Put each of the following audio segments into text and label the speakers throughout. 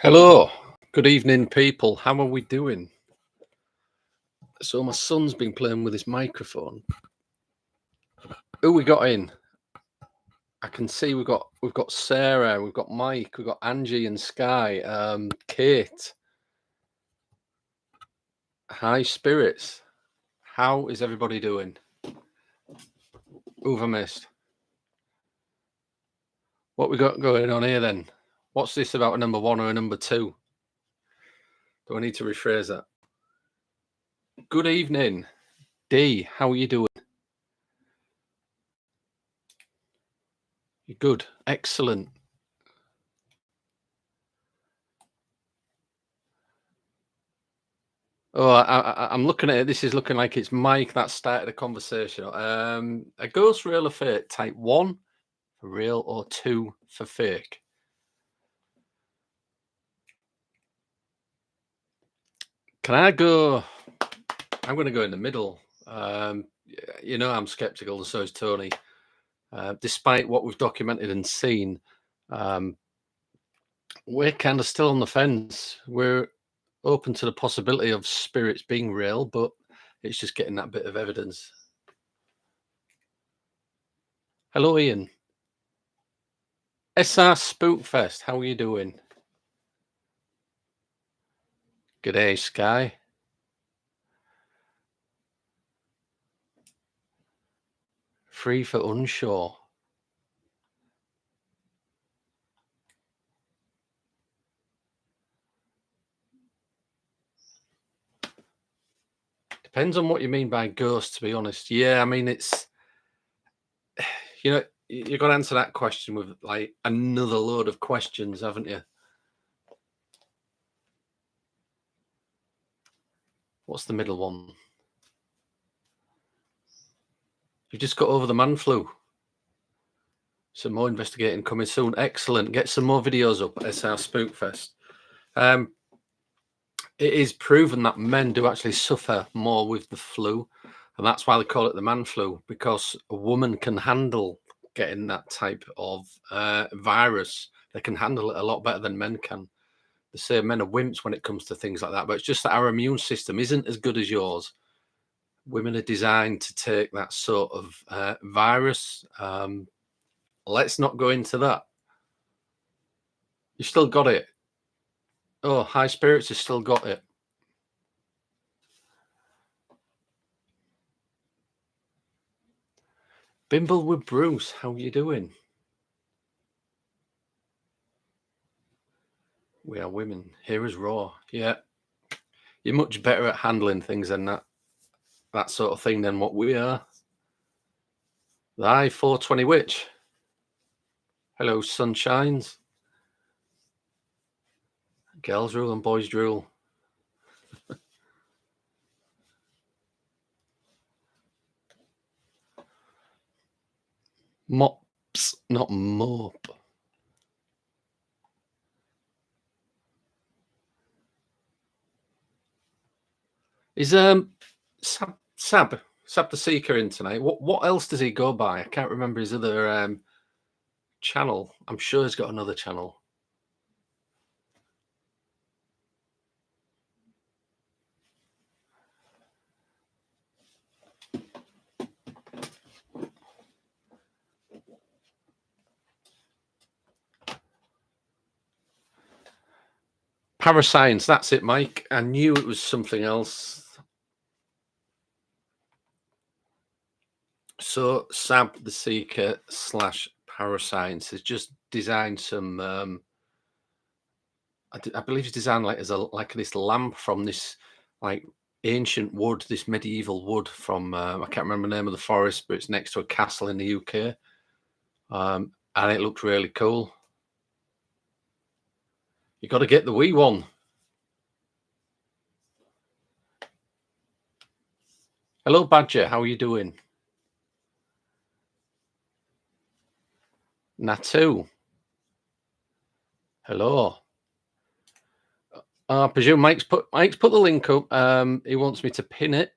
Speaker 1: Hello, good evening, people. How are we doing? So my son's been playing with his microphone. Who we got in? I can see we've got Sarah, we've got Mike, we've got Angie and Sky, Kate. Hi, spirits. How is everybody doing? Who have I missed? What we got going on here then? What's this about a number one or a number two? Do I need to rephrase that? Good evening, D. How are you doing? You're good. Excellent. Oh, I'm looking at it. This is looking like it's Mike that started the conversation. A ghost real or fake? Type 1 for real or 2 for fake? Can I go? I'm going to go in the middle. I'm skeptical, and so is Tony. Despite what we've documented and seen, we're kind of still on the fence. We're open to the possibility of spirits being real, but it's just getting that bit of evidence. Hello, Ian. SR Spookfest, how are you doing? Good day, Sky. Free for unsure. Depends on what you mean by ghost, to be honest. Yeah, I mean, it's, you've got to answer that question with like another load of questions, haven't you? What's the middle one? You've just got over the man flu. Some more investigating coming soon. Excellent. Get some more videos up at SR Spookfest. It is proven that men do actually suffer more with the flu, and that's why they call it the man flu, because a woman can handle getting that type of virus. They can handle it a lot better than men can. They say men are wimps when it comes to things like that, but it's just that our immune system isn't as good as yours. Women are designed to take that sort of virus. Let's not go into that. You still got it. Oh, high spirits has still got it. Bimble with Bruce, how are you doing? We are women. Here is raw. Yeah. You're much better at handling things than that sort of thing than what we are. The I-420 witch. Hello, sunshines. Girls rule and boys drool. Mops, not mope. Is Sab the Seeker in tonight? What else does he go by? I can't remember his other channel. I'm sure he's got another channel. Parascience, that's it, Mike. I knew it was something else. So Sab the Seeker / Parascience has just designed some I believe it's designed like as this lamp from this like ancient wood, this medieval wood from I can't remember the name of the forest, but it's next to a castle in the UK. And it looked really cool. You got to get the wee one. Hello, Badger. How are you doing? Natu. Hello. I presume Mike's put the link up. He wants me to pin it.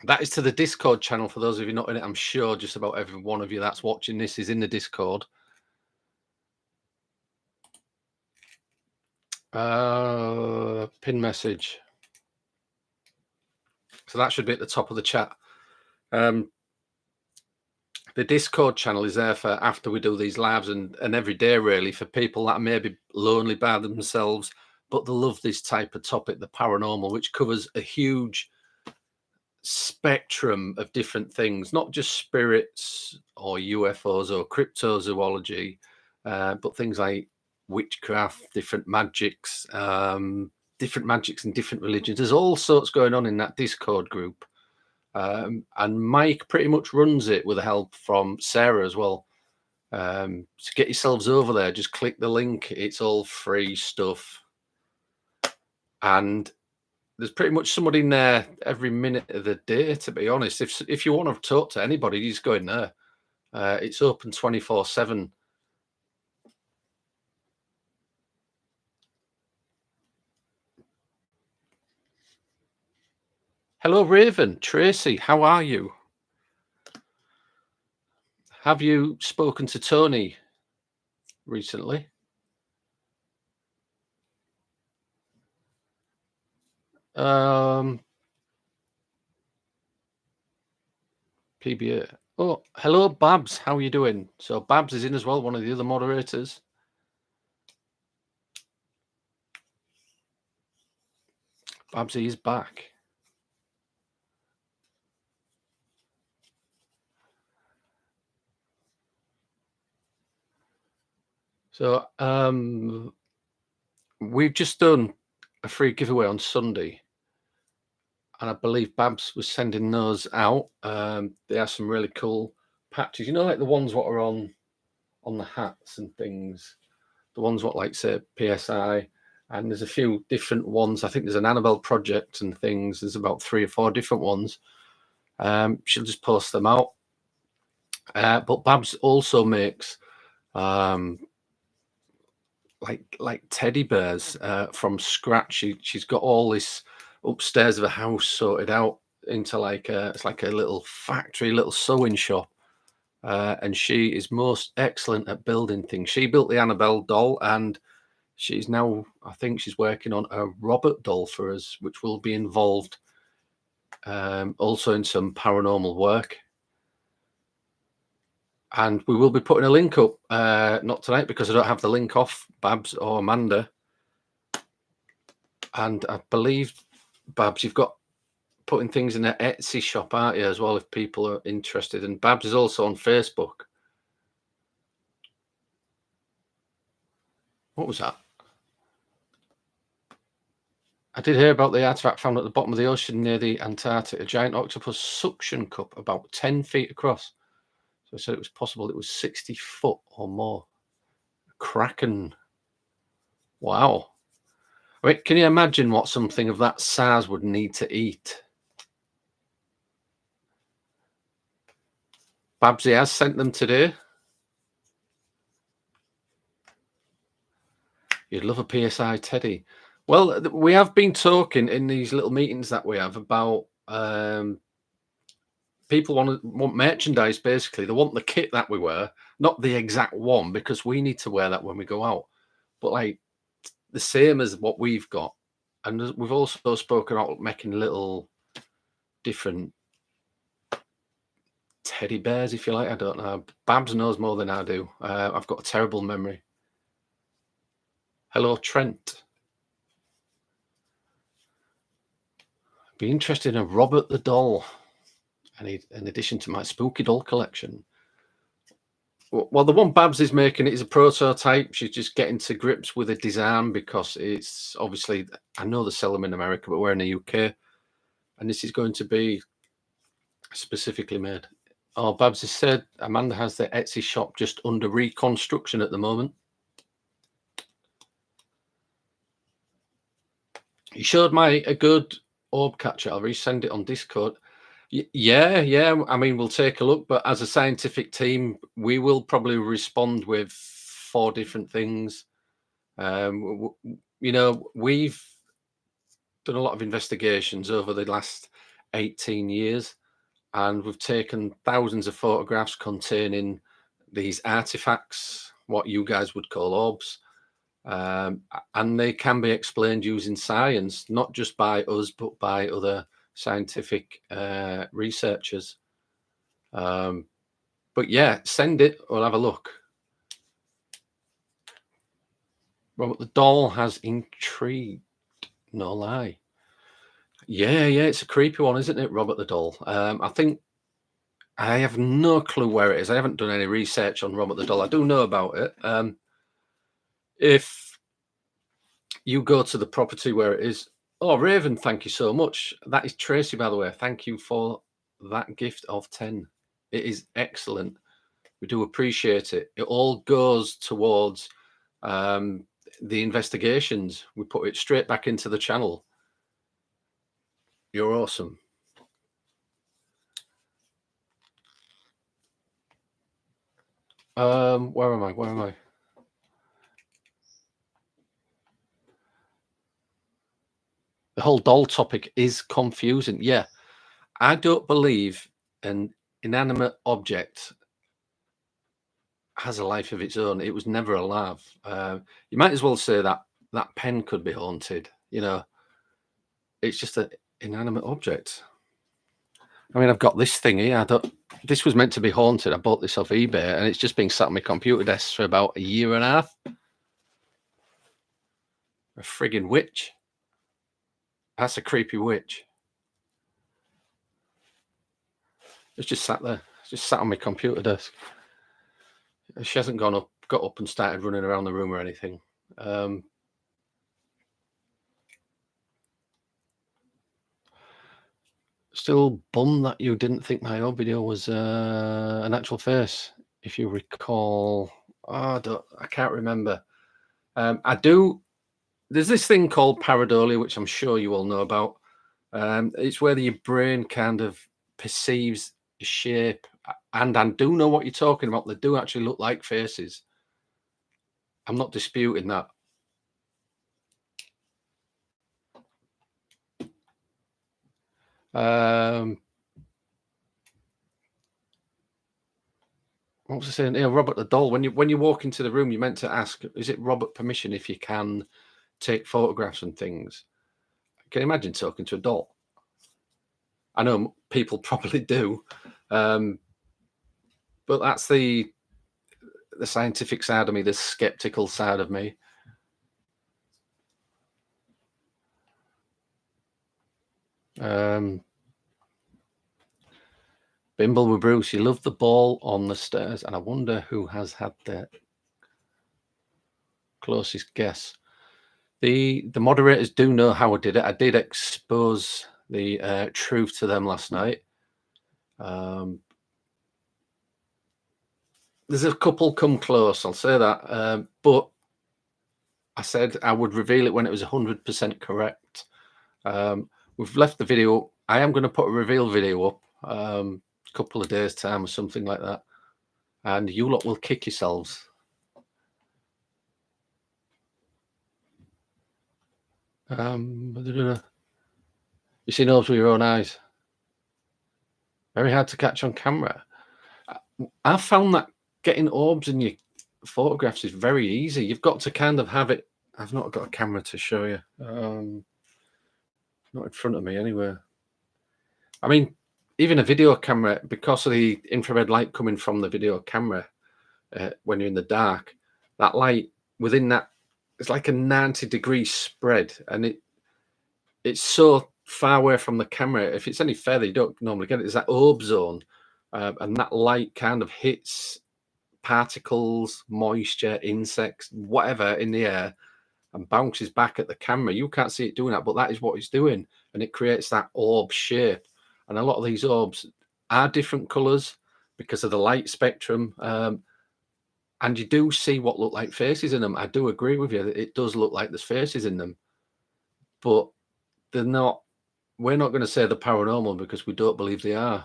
Speaker 1: That is to the Discord channel. For those of you not in it, I'm sure just about every one of you that's watching this is in the Discord. Pin message. So that should be at the top of the chat. Um, the Discord channel is there for after we do these lives and every day, really, for people that may be lonely by themselves, but they love this type of topic, the paranormal, which covers a huge spectrum of different things, not just spirits or UFOs or cryptozoology, but things like witchcraft, different magics and different religions. There's all sorts going on in that Discord group. And Mike pretty much runs it with the help from Sarah as well. So get yourselves over there, just click the link. It's all free stuff. And there's pretty much somebody in there every minute of the day, to be honest. If you want to talk to anybody, you just go in there. It's open 24/7. Hello, Raven. Tracy, how are you? Have you spoken to Tony recently? PBA. Oh, hello, Babs. How are you doing? So Babs is in as well, one of the other moderators. Babsy is back. So we've just done a free giveaway on Sunday, and I believe Babs was sending those out. They are some really cool patches, you know, like the ones what are on the hats and things. The ones what like say PSI, and there's a few different ones. I think there's an Annabelle project and things. There's about 3 or 4 different ones. She'll just post them out. But Babs also makes like teddy bears from scratch. She's got all this upstairs of a house sorted out into it's like a little factory, little sewing shop. And she is most excellent at building things. She built the Annabelle doll, and she's now, I think she's working on a Robert doll for us, which will be involved also in some paranormal work. And we will be putting a link up, not tonight because I don't have the link off Babs or Amanda. And I believe, Babs, you've got putting things in the Etsy shop, aren't you, as well, if people are interested? And Babs is also on Facebook. What was that? I did hear about the artifact found at the bottom of the ocean near the Antarctic, a giant octopus suction cup about 10 feet across. So I said it was possible it was 60 foot or more. A kraken. Wow. I mean, can you imagine what something of that size would need to eat? Babsy has sent them today. You'd love a PSI Teddy. Well, we have been talking in these little meetings that we have about people want merchandise, basically. They want the kit that we wear, not the exact one, because we need to wear that when we go out. But like the same as what we've got. And we've also spoken about making little different teddy bears, if you like. I don't know. Babs knows more than I do. I've got a terrible memory. Hello, Trent. Be interested in a Robert the doll, in addition to my spooky doll collection. Well, the one Babs is making it is a prototype. She's just getting to grips with the design because it's obviously, I know they sell them in America, but we're in the UK, and this is going to be specifically made. Oh, Babs has said Amanda has the Etsy shop just under reconstruction at the moment. You showed a good orb catcher. I'll resend it on Discord. Yeah. I mean, we'll take a look, but as a scientific team, we will probably respond with 4 different things. We've done a lot of investigations over the last 18 years, and we've taken thousands of photographs containing these artifacts, what you guys would call orbs. and they can be explained using science, not just by us, but by other scientific researchers. Um, but yeah, send it. We'll have a look. Robert the doll has intrigued. No lie. Yeah, yeah, it's a creepy one, isn't it, Robert the doll? I think I have no clue where it is. I haven't done any research on Robert the doll. I do know about it. If you go to the property where it is, oh, Raven, thank you so much. That is Tracy, by the way. Thank you for that gift of 10. It is excellent. We do appreciate it. It all goes towards um, the investigations. We put it straight back into the channel. You're awesome. Where am I? Where am I? The whole doll topic is confusing. Yeah, I don't believe an inanimate object has a life of its own. It was never alive. You might as well say that that pen could be haunted. You know, it's just an inanimate object. I mean, I've got this thing here. This was meant to be haunted. I bought this off eBay, and it's just been sat on my computer desk for about a year and a half. A friggin' witch. That's a creepy witch. It's just sat there. It's just sat on my computer desk. She hasn't got up and started running around the room or anything. Still bummed that you didn't think my old video was an actual face. If you recall, I can't remember. I do. There's this thing called pareidolia, which I'm sure you all know about. It's where your brain kind of perceives shape, and I do know what you're talking about. They do actually look like faces. I'm not disputing that. What was I saying? Yeah, Robert the doll. When you walk into the room, you're meant to ask, "Is it Robert permission if you can take photographs and things?" Can you imagine talking to a doll? I know people probably do, but that's the scientific side of me, the skeptical side of me. Bimble with Bruce, you love the ball on the stairs, and I wonder who has had the closest guess. The moderators do know how I did it. I did expose the truth to them last night. There's a couple come close, I'll say that, but I said I would reveal it when it was 100% correct. We've left the video. I am going to put a reveal video up a couple of days' time or something like that, and you lot will kick yourselves. You see orbs with your own eyes. Very hard to catch on camera. I found that getting orbs in your photographs is very easy. You've got to kind of have it. I've not got a camera to show you. Not in front of me anyway. I mean, even a video camera, because of the infrared light coming from the video camera, when you're in the dark, that light within that, it's like a 90-degree spread, and it's so far away from the camera. If it's any further, you don't normally get it. It's that orb zone, and that light kind of hits particles, moisture, insects, whatever in the air, and bounces back at the camera. You can't see it doing that, but that is what it's doing, and it creates that orb shape. And a lot of these orbs are different colors because of the light spectrum. And you do see what look like faces in them. I do agree with you. It does look like there's faces in them, but they're not. We're not going to say they're paranormal because we don't believe they are.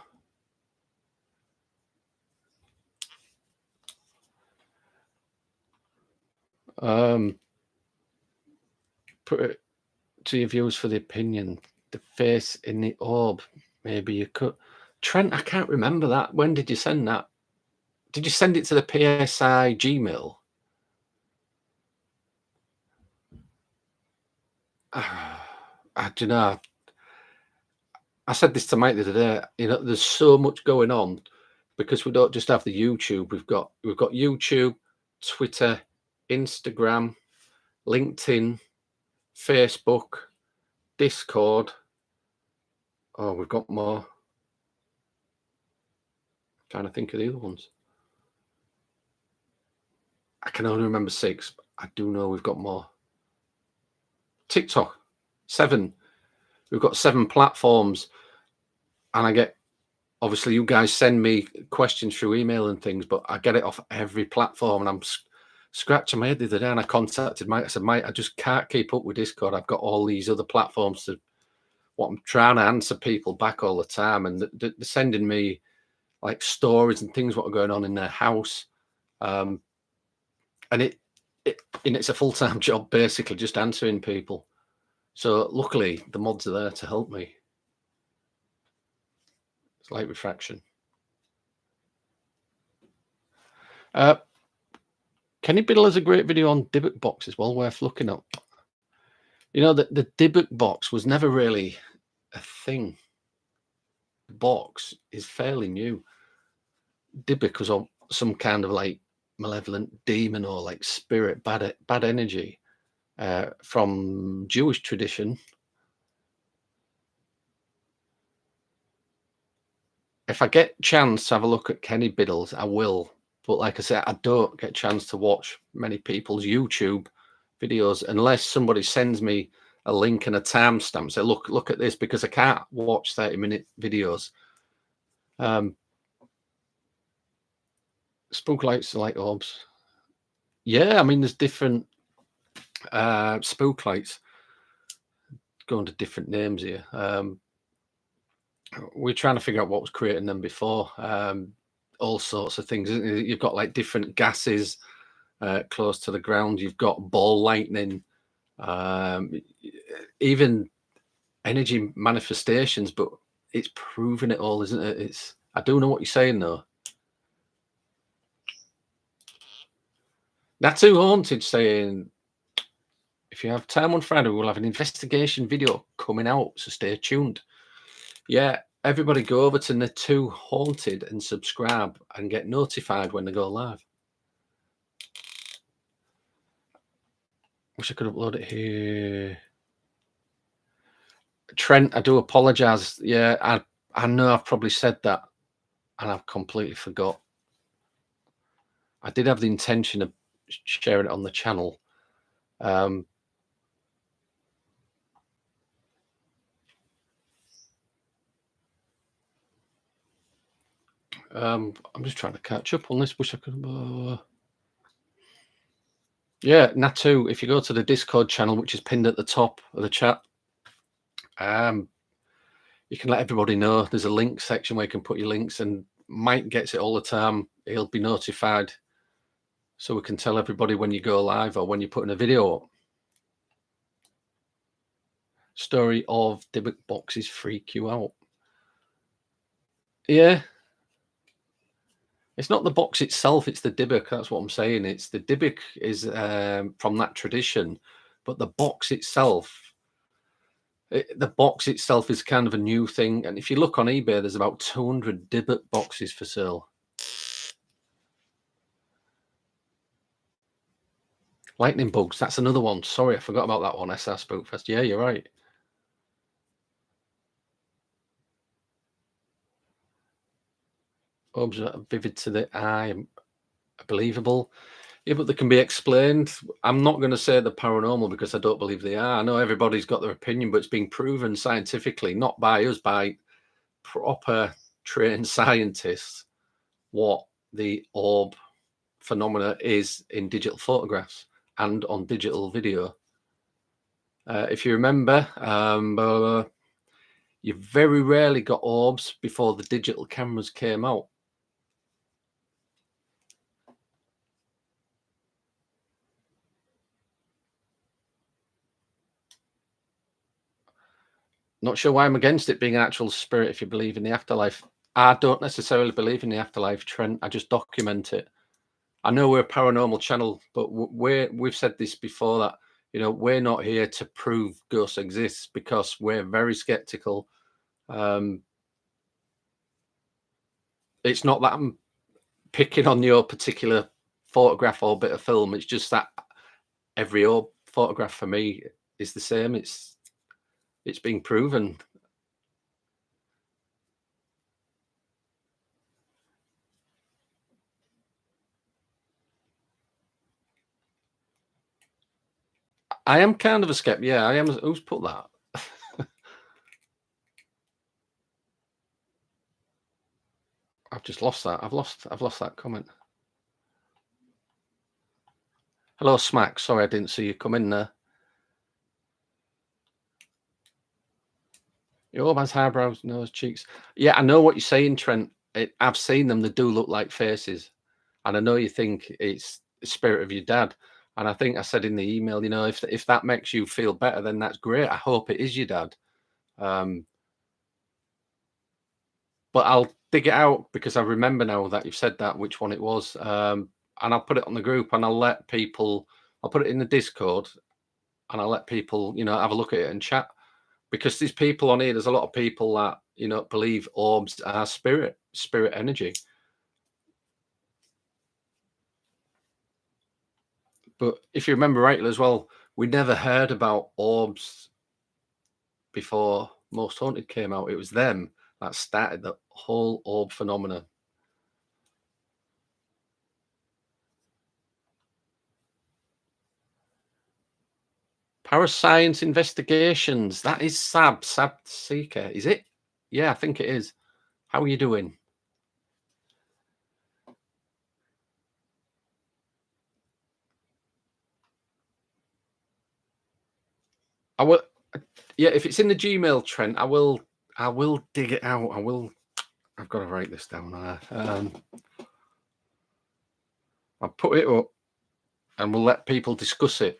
Speaker 1: Put it to your views for the opinion. The face in the orb. Maybe you could. Trent, I can't remember that. When did you send that? Did you send it to the PSI Gmail? I don't know. I said this to Mike the other day. There's so much going on because we don't just have the YouTube. We've got YouTube, Twitter, Instagram, LinkedIn, Facebook, Discord. Oh, we've got more. Trying to think of the other ones. I can only remember 6. But I do know we've got more. TikTok, 7. We've got 7 platforms, and I get, obviously you guys send me questions through email and things, but I get it off every platform, and I'm scratching my head the other day, and I contacted Mike. I said, Mike, I just can't keep up with Discord. I've got all these other platforms to what I'm trying to answer people back all the time, and they're sending me like stories and things what are going on in their house, and it's a full-time job basically, just answering people. So luckily the mods are there to help me. It's light refraction. Kenny Biddle has a great video on Dybbuk boxes, well worth looking up. The Dybbuk box was never really a thing. The box is fairly new. Dybbuk was on some kind of like malevolent demon or like spirit, bad energy from Jewish tradition. If I get a chance to have a look at Kenny Biddle's, I will. But like I said, I don't get a chance to watch many people's YouTube videos unless somebody sends me a link and a timestamp. Say, look at this, because I can't watch 30-minute videos. Spook lights are like orbs. Yeah, I mean, there's different spook lights going to different names here. We're trying to figure out what was creating them before. All sorts of things. You've got like different gases close to the ground. You've got ball lightning, even energy manifestations. But it's proving it all, isn't it? I do know what you're saying though. Natu Haunted saying, if you have time on Friday, we'll have an investigation video coming out, so stay tuned. Yeah, everybody go over to Natu Haunted and subscribe and get notified when they go live. Wish I could upload it here. Trent, I do apologize. Yeah, I know I've probably said that and I've completely forgot. I did have the intention of sharing it on the channel. I'm just trying to catch up on this. Wish I could. Yeah, Natu, if you go to the Discord channel, which is pinned at the top of the chat, you can let everybody know. There's a link section where you can put your links, and Mike gets it all the time. He'll be notified, so we can tell everybody when you go live or when you're putting a video up. Story of Dybbuk boxes freak you out. Yeah. It's not the box itself, it's the Dybbuk. That's what I'm saying. It's the Dybbuk is from that tradition, but the box itself, is kind of a new thing. And if you look on eBay, there's about 200 Dybbuk boxes for sale. Lightning bugs, that's another one. Sorry, I forgot about that one. SR Spookfest. Yeah, you're right. Orbs are vivid to the eye, believable. Yeah, but they can be explained. I'm not going to say they're paranormal because I don't believe they are. I know everybody's got their opinion, but it's been proven scientifically, not by us, by proper trained scientists, what the orb phenomena is in digital photographs and on digital video. If you remember, you very rarely got orbs before the digital cameras came out. Not sure why I'm against it being an actual spirit if you believe in the afterlife. I don't necessarily believe in the afterlife, Trent. I just document it. I know we're a paranormal channel, but we've said this before, that we're not here to prove ghosts exist because we're very skeptical. Um, it's not that I'm picking on your particular photograph or bit of film. It's just that every orb photograph for me is the same. It's been proven. I am kind of a skeptic. Yeah, I am. Who's put that? I've just lost that. I've lost that comment. Hello, Smack. Sorry, I didn't see you come in there. Your man's eyebrows, nose, cheeks. Yeah, I know what you're saying, Trent. I've seen them. They do look like faces, and I know you think it's the spirit of your dad. And I think I said in the email, if that makes you feel better, then that's great. I hope it is your dad. Um, but I'll dig it out because I remember now that you've said that which one it was. And I'll put it on the group and I'll let people. I'll put it in the Discord and I'll let people, have a look at it and chat. Because there's people on here. There's a lot of people that believe orbs are spirit energy. But if you remember rightly as well, we never heard about orbs before Most Haunted came out. It was them that started the whole orb phenomenon. Parascience investigations. That is Sab Seeker, is it? Yeah, I think it is. How are you doing? I will. Yeah, if it's in the Gmail, Trent, I will. I will dig it out. I will. I've got to write this down. I'll put it up, and we'll let people discuss it.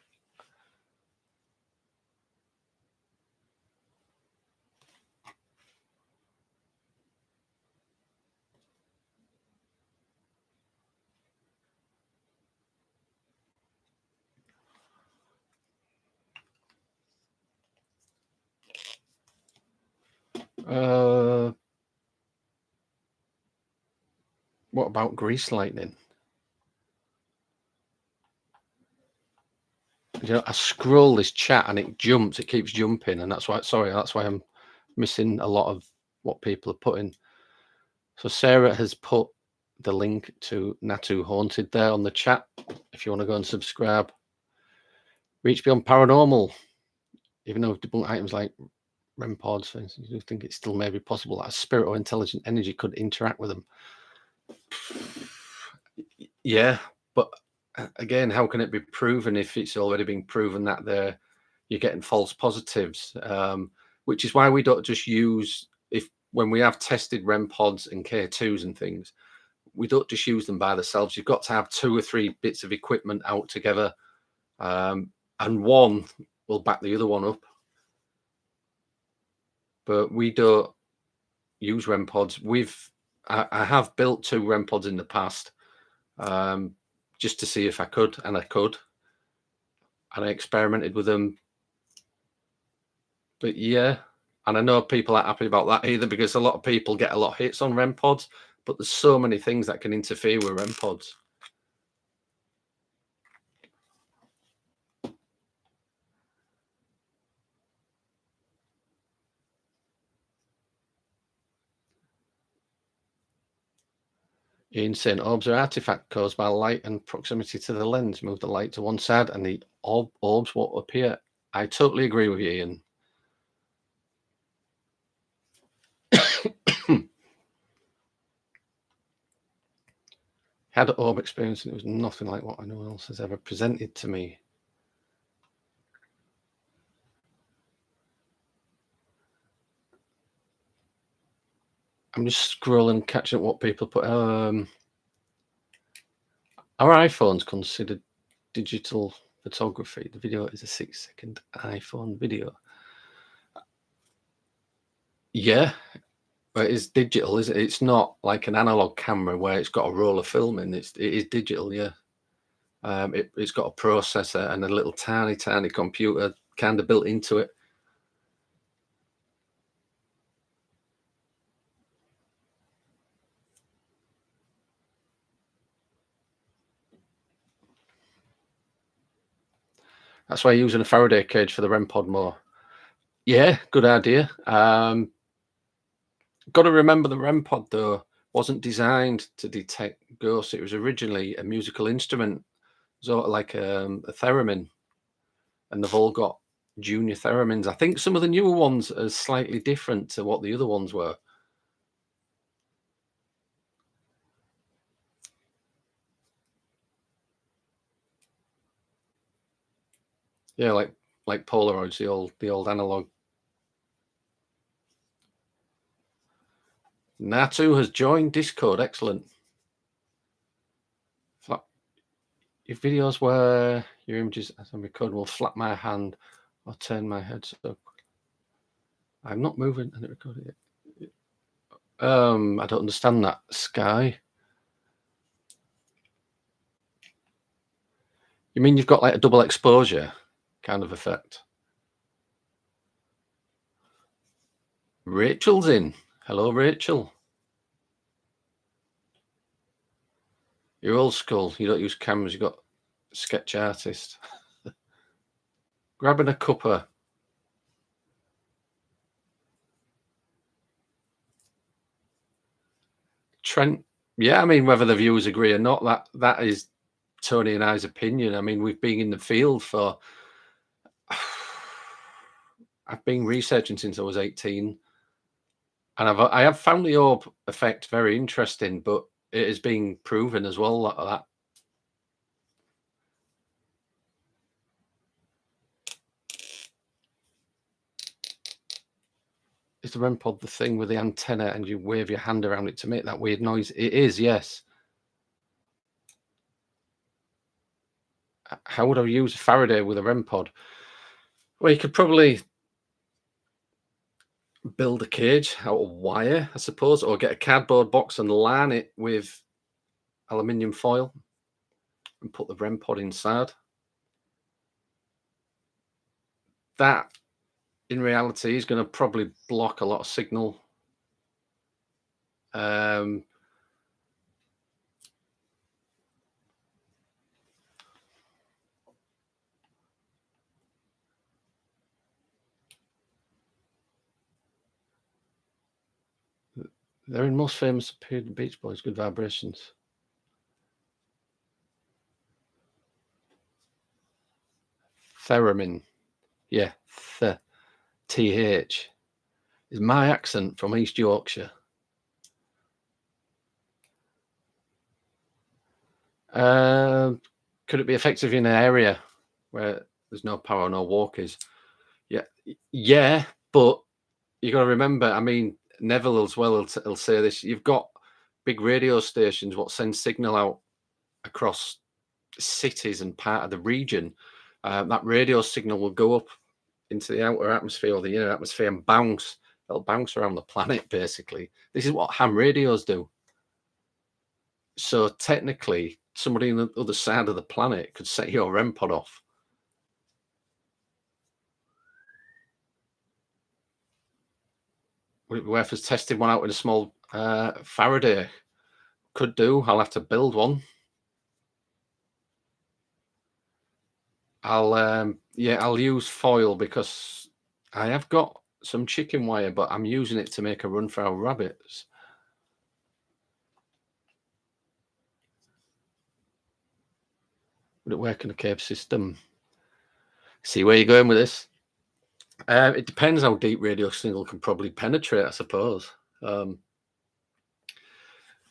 Speaker 1: What about grease lightning? I scroll this chat and it jumps. It keeps jumping, and that's why. Sorry, that's why I'm missing a lot of what people are putting. So Sarah has put the link to Natu Haunted there on the chat. If you want to go and subscribe, reach beyond paranormal. Even though debunked items like REM pods, for instance, you do think it still may be possible that a spirit or intelligent energy could interact with them. Yeah, but again, how can it be proven if it's already been proven that you're getting false positives? Which is why we don't just use when we have tested REM pods and K2s and things, we don't just use them by themselves. You've got to have 2 or 3 bits of equipment out together, and one will back the other one up. But we don't use REM pods. I have built 2 REM pods in the past, just to see if I could, and I could, and I experimented with them. But yeah, and I know people aren't happy about that either because a lot of people get a lot of hits on REM pods, but there's so many things that can interfere with REM pods. Ian saying orbs are artifact caused by light and proximity to the lens. Move the light to one side and the orbs will appear. I totally agree with you, Ian. Had an orb experience and it was nothing like what anyone else has ever presented to me. I'm just scrolling, catching up what people put. Are iPhones considered digital photography? The video is a 6-second iPhone video. Yeah, but it's digital, is it? It's not like an analog camera where it's got a roll of film in. It is digital, yeah. It's got a processor and a little tiny, tiny computer kind of built into it. That's why you're using a Faraday cage for the REM pod more. Yeah, good idea. Got to remember the REM pod though wasn't designed to detect ghosts. It was originally a musical instrument, sort of like a theremin, and they've all got junior theremins. I think some of the newer ones are slightly different to what the other ones were. Yeah, like Polaroids, the old analog. Natu has joined Discord. Excellent. Flap, your videos where your images as I'm recording will flap my hand or turn my head so I'm not moving and it recorded it. I don't understand that, Sky. You mean you've got like a double exposure kind of effect? Rachel's in. Hello, Rachel. You're old school. You don't use cameras. You got sketch artist. Grabbing a cuppa. Trent. Yeah, I mean, whether the viewers agree or not, that is Tony and I's opinion. I mean, we've been in the field for. I've been researching since I was 18, and I have found the orb effect very interesting, but it is being proven as well that is the REM pod the thing with the antenna and you wave your hand around it to make that weird noise? It is, yes. How would I use a Faraday with a REM pod? Well, you could probably build a cage out of wire, I suppose, or get a cardboard box and line it with aluminium foil and put the REM pod inside. That, in reality, is going to probably block a lot of signal. Um, they're in most famous appeared the Beach Boys, Good Vibrations. Theremin. Yeah, TH is my accent from East Yorkshire. Could it be effective in an area where there's no power, no walkers? Yeah, yeah, but you got to remember. I mean, Neville as well. He'll say this. You've got big radio stations what send signal out across cities and part of the region. That radio signal will go up into the outer atmosphere or the inner atmosphere and bounce. It'll bounce around the planet. Basically, this is what ham radios do. So technically, somebody on the other side of the planet could set your REM pod off. Worth us testing one out with a small Faraday. Could do. I'll have to build one. I'll use foil because I have got some chicken wire, but I'm using it to make a run for our rabbits. Would it work in a cave system? See where you're going with this. It depends how deep radio signal can probably penetrate, I suppose.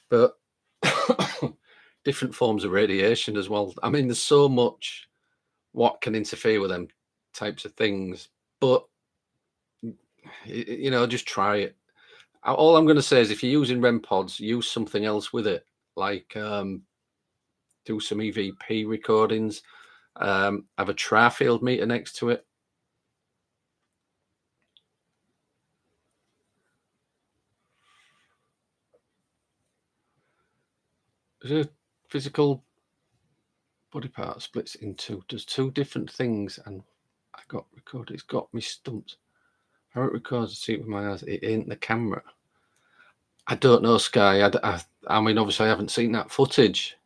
Speaker 1: But different forms of radiation as well. I mean, there's so much what can interfere with them types of things, but just try it. All I'm going to say is if you're using REM pods, use something else with it, like do some EVP recordings, have a tri-field meter next to it. Is it physical body part splits in two, does two different things, and I got recorded. It's got me stumped. How it records, I see it with my eyes. It ain't the camera. I don't know, Sky. I mean, obviously, I haven't seen that footage.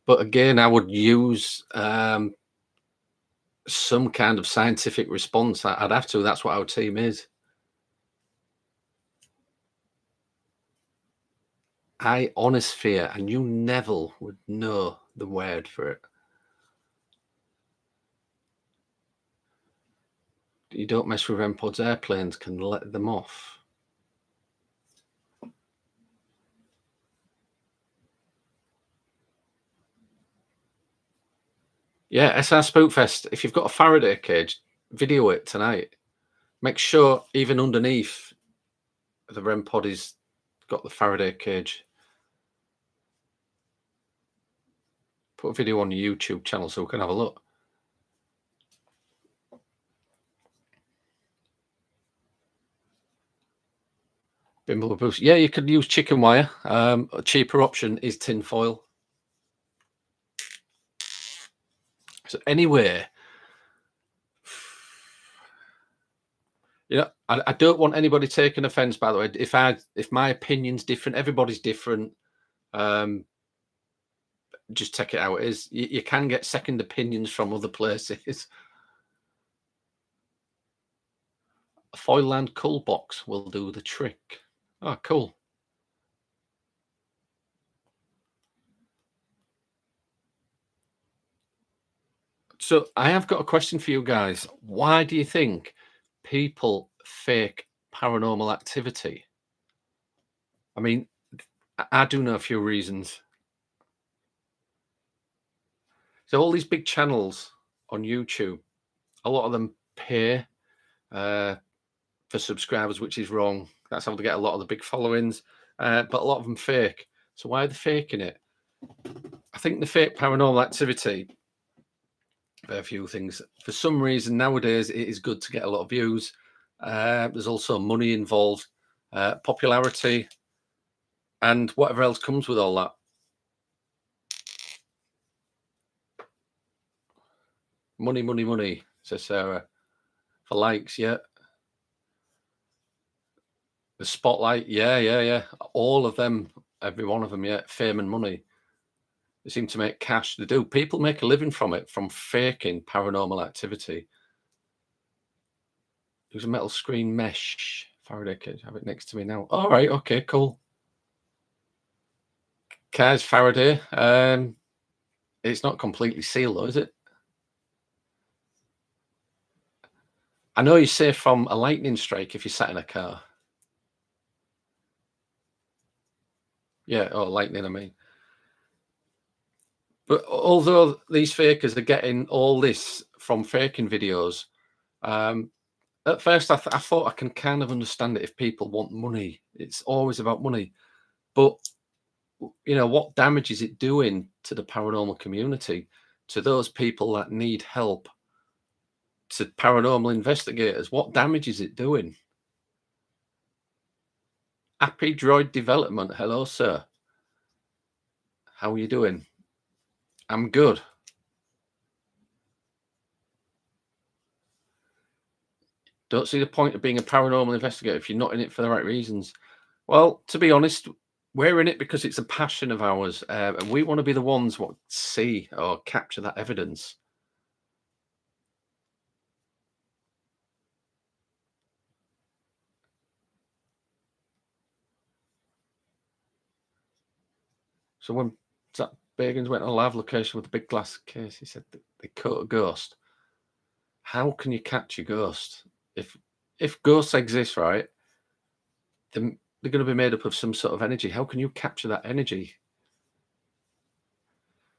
Speaker 1: But again, I would use some kind of scientific response. I'd have to. That's what our team is. Ionosphere, and you Neville would know the word for it. You don't mess with MPODs. Airplanes can let them off. Yeah, SR Spookfest. If you've got a Faraday cage, video it tonight. Make sure even underneath the REM pod is got the Faraday cage. Put a video on your YouTube channel so we can have a look. Bimble boost. Yeah, you could use chicken wire. A cheaper option is tin foil. So anyway, I don't want anybody taking offense, by the way. If my opinion's different, everybody's different. Just take it how it is. You can get second opinions from other places. A Foiland cull box will do the trick. Oh, cool. So I have got a question for you guys. Why do you think people fake paranormal activity? I mean, I do know a few reasons. So all these big channels on YouTube, a lot of them pay for subscribers, which is wrong. That's how they get a lot of the big followings. But a lot of them fake. So why are they faking it? I think the fake paranormal activity, a few things. For some reason nowadays, it is good to get a lot of views. There's also money involved, popularity, and whatever else comes with all that. Money, money, money, says Sarah. For likes, yeah. The spotlight, yeah. All of them, every one of them, yeah. Fame and money. They seem to make cash. They do. People make a living from it, from faking paranormal activity. There's a metal screen mesh. Faraday cage. Have it next to me now. All right. Okay. Cool. Kaz Faraday. It's not completely sealed, though, is it? I know you're safe from a lightning strike if you sat in a car. Yeah. Oh, lightning. I mean. But although these fakers are getting all this from faking videos, at first I thought I can kind of understand it if people want money. It's always about money. But, what damage is it doing to the paranormal community, to those people that need help, to paranormal investigators? What damage is it doing? Happy Droid Development. Hello, sir. How are you doing? I'm good. Don't see the point of being a paranormal investigator if you're not in it for the right reasons. Well, to be honest, we're in it because it's a passion of ours, and we want to be the ones what see or capture that evidence. So when Zach Bagans went on a live location with a big glass case, he said that they caught a ghost. How can you catch a ghost? If ghosts exist, right, then they're going to be made up of some sort of energy. How can you capture that energy?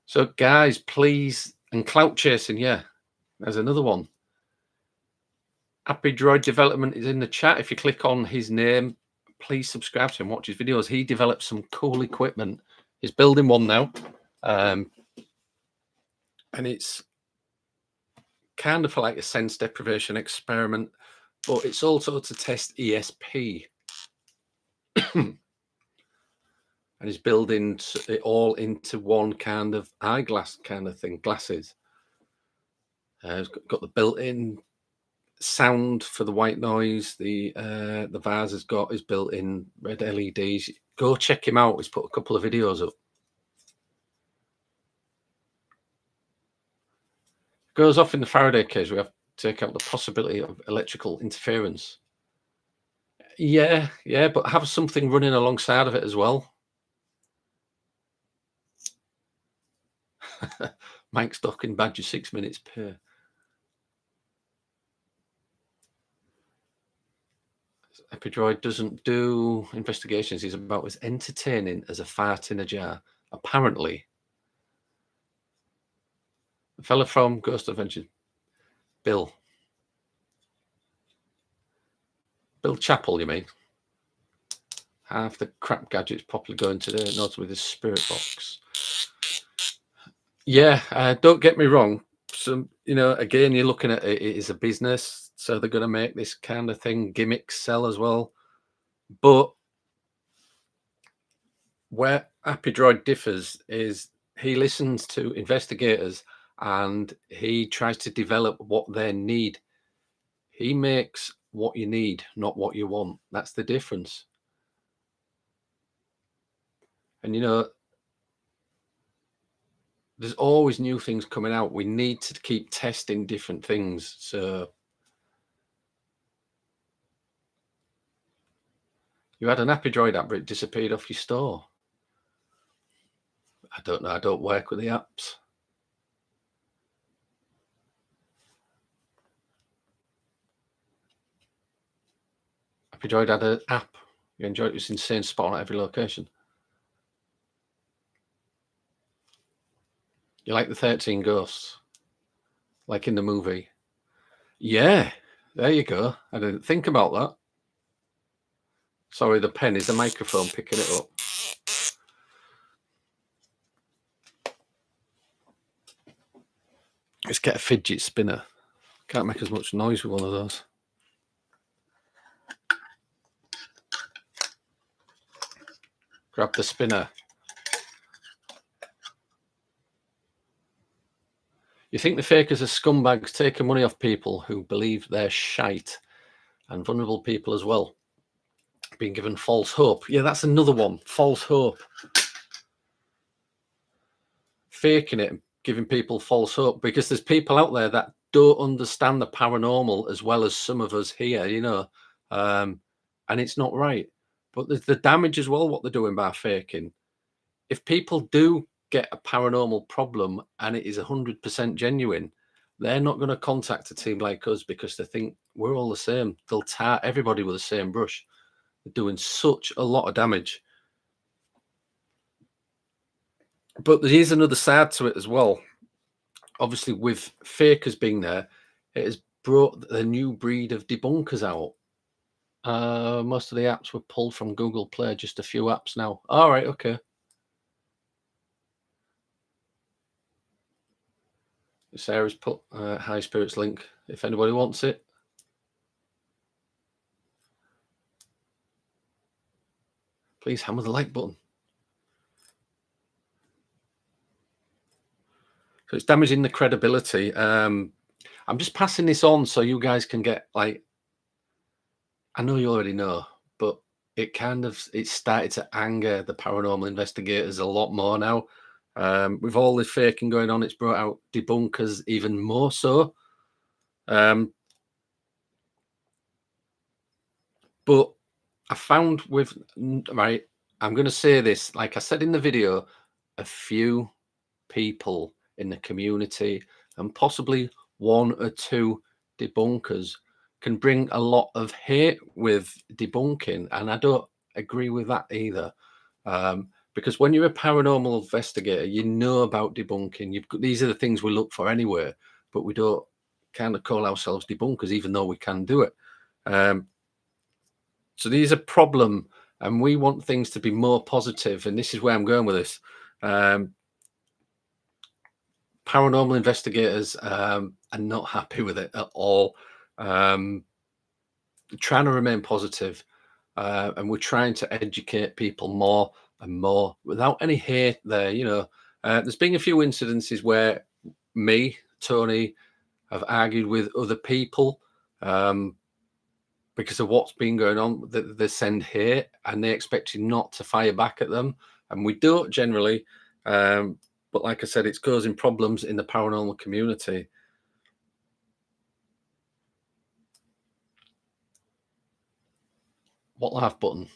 Speaker 1: So, guys, please, and clout chasing, yeah, there's another one. Happy Droid Development is in the chat. If you click on his name, please subscribe to him, watch his videos. He developed some cool equipment. He's building one now. And it's kind of like a sense deprivation experiment, but it's also to test ESP. and he's building it all into one kind of eyeglass kind of thing, glasses. It's got the built-in sound for the white noise. The vase has got his built-in red LEDs. Go check him out. He's put a couple of videos up. Goes off in the Faraday cage. We have to take out the possibility of electrical interference. Yeah, yeah, but have something running alongside of it as well. Mike Stocking badger 6 minutes per. Epidroid doesn't do investigations. He's about as entertaining as a fart in a jar. Apparently, the fella from Ghost Adventures, Bill Chappell, you mean? Half the crap gadgets popularly going today, notably the spirit box. Yeah, don't get me wrong. So, again, you're looking at it as a business, so they're going to make this kind of thing, gimmicks sell as well. But where Happy Droid differs is he listens to investigators and he tries to develop what they need. He makes what you need, not what you want. That's the difference. And there's always new things coming out. We need to keep testing different things. So you had an Happy Droid app, but it disappeared off your store. I don't know. I don't work with the apps. Happy Droid had an app. You enjoyed this insane spot at every location. You like the 13 ghosts, like in the movie. Yeah, there you go. I didn't think about that. Sorry, the pen is the microphone picking it up. Let's get a fidget spinner. Can't make as much noise with one of those. Grab the spinner. You think the fakers are scumbags taking money off people who believe they're shite, and vulnerable people as well, being given false hope. Yeah, that's another one. False hope. Faking it and giving people false hope, because there's people out there that don't understand the paranormal as well as some of us here, and it's not right. But there's the damage as well, what they're doing by faking. If people do get a paranormal problem and it is 100% genuine, they're not going to contact a team like us because they think we're all the same. They'll tar everybody with the same brush. They're doing such a lot of damage. But there is another side to it as well. Obviously, with fakers being there, it has brought a new breed of debunkers out. Most of the apps were pulled from Google Play, just a few apps now. All right, okay. Sarah's put High Spirits link if anybody wants it. Please hammer the like button. So it's damaging the credibility. I'm just passing this on so you guys can get, like, I know you already know, but it started to anger the paranormal investigators a lot more now. With all this faking going on, it's brought out debunkers even more so. But I found right, I'm going to say this, like I said in the video, a few people in the community and possibly one or two debunkers can bring a lot of hate with debunking, and I don't agree with that either. Because when you're a paranormal investigator, you know about debunking. These are the things we look for anyway, but we don't kind of call ourselves debunkers, even though we can do it. So these are problem, and we want things to be more positive, and this is where I'm going with this. Paranormal investigators are not happy with it at all. Trying to remain positive, and we're trying to educate people more and more without any hate there. There's been a few incidences where me, Tony, have argued with other people um, because of what's been going on. They send hate and they expect you not to fire back at them, and we don't generally. But like I said, it's causing problems in the paranormal community. What laugh button?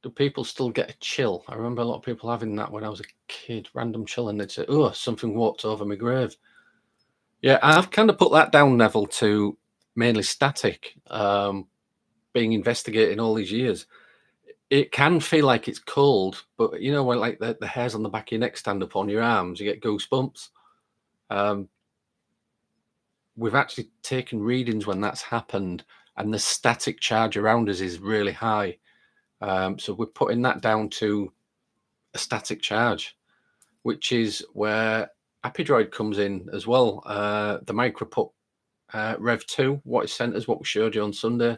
Speaker 1: Do people still get a chill? I remember a lot of people having that when I was a kid, random chill, and they'd say, "Oh, something walked over my grave." Yeah, I've kind of put that down, Neville, to mainly static. Being investigating all these years, it can feel like it's cold, but when like the hairs on the back of your neck stand up on your arms, you get goosebumps. Um, we've actually taken readings when that's happened, and the static charge around us is really high. So we're putting that down to a static charge, which is where Apidroid comes in as well. The microput Rev 2, what it sent us, what we showed you on Sunday,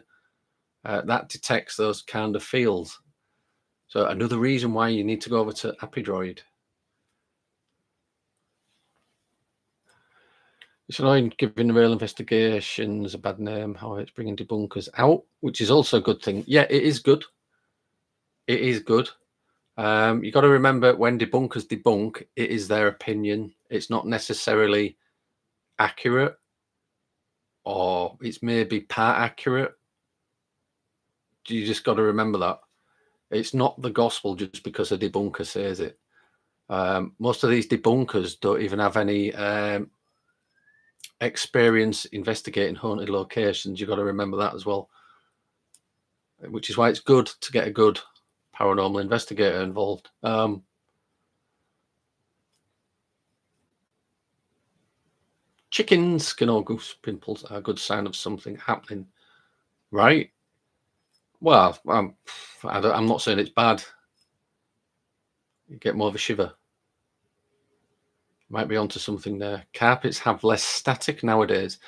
Speaker 1: that detects those kind of fields. So another reason why you need to go over to Apidroid. It's annoying giving the real investigations a bad name, how it's bringing debunkers out, which is also a good thing. Yeah, it is good. It is good. You got to remember, when debunkers debunk, it is their opinion. It's not necessarily accurate, or it's maybe part accurate. You just got to remember that. It's not the gospel just because a debunker says it. Most of these debunkers don't even have any experience investigating haunted locations. You've got to remember that as well, which is why it's good to get a good paranormal investigator involved. Chickens, skin or goose pimples are a good sign of something happening, right? Well, I'm not saying it's bad. You get more of a shiver. Might be onto something there. Carpets have less static nowadays.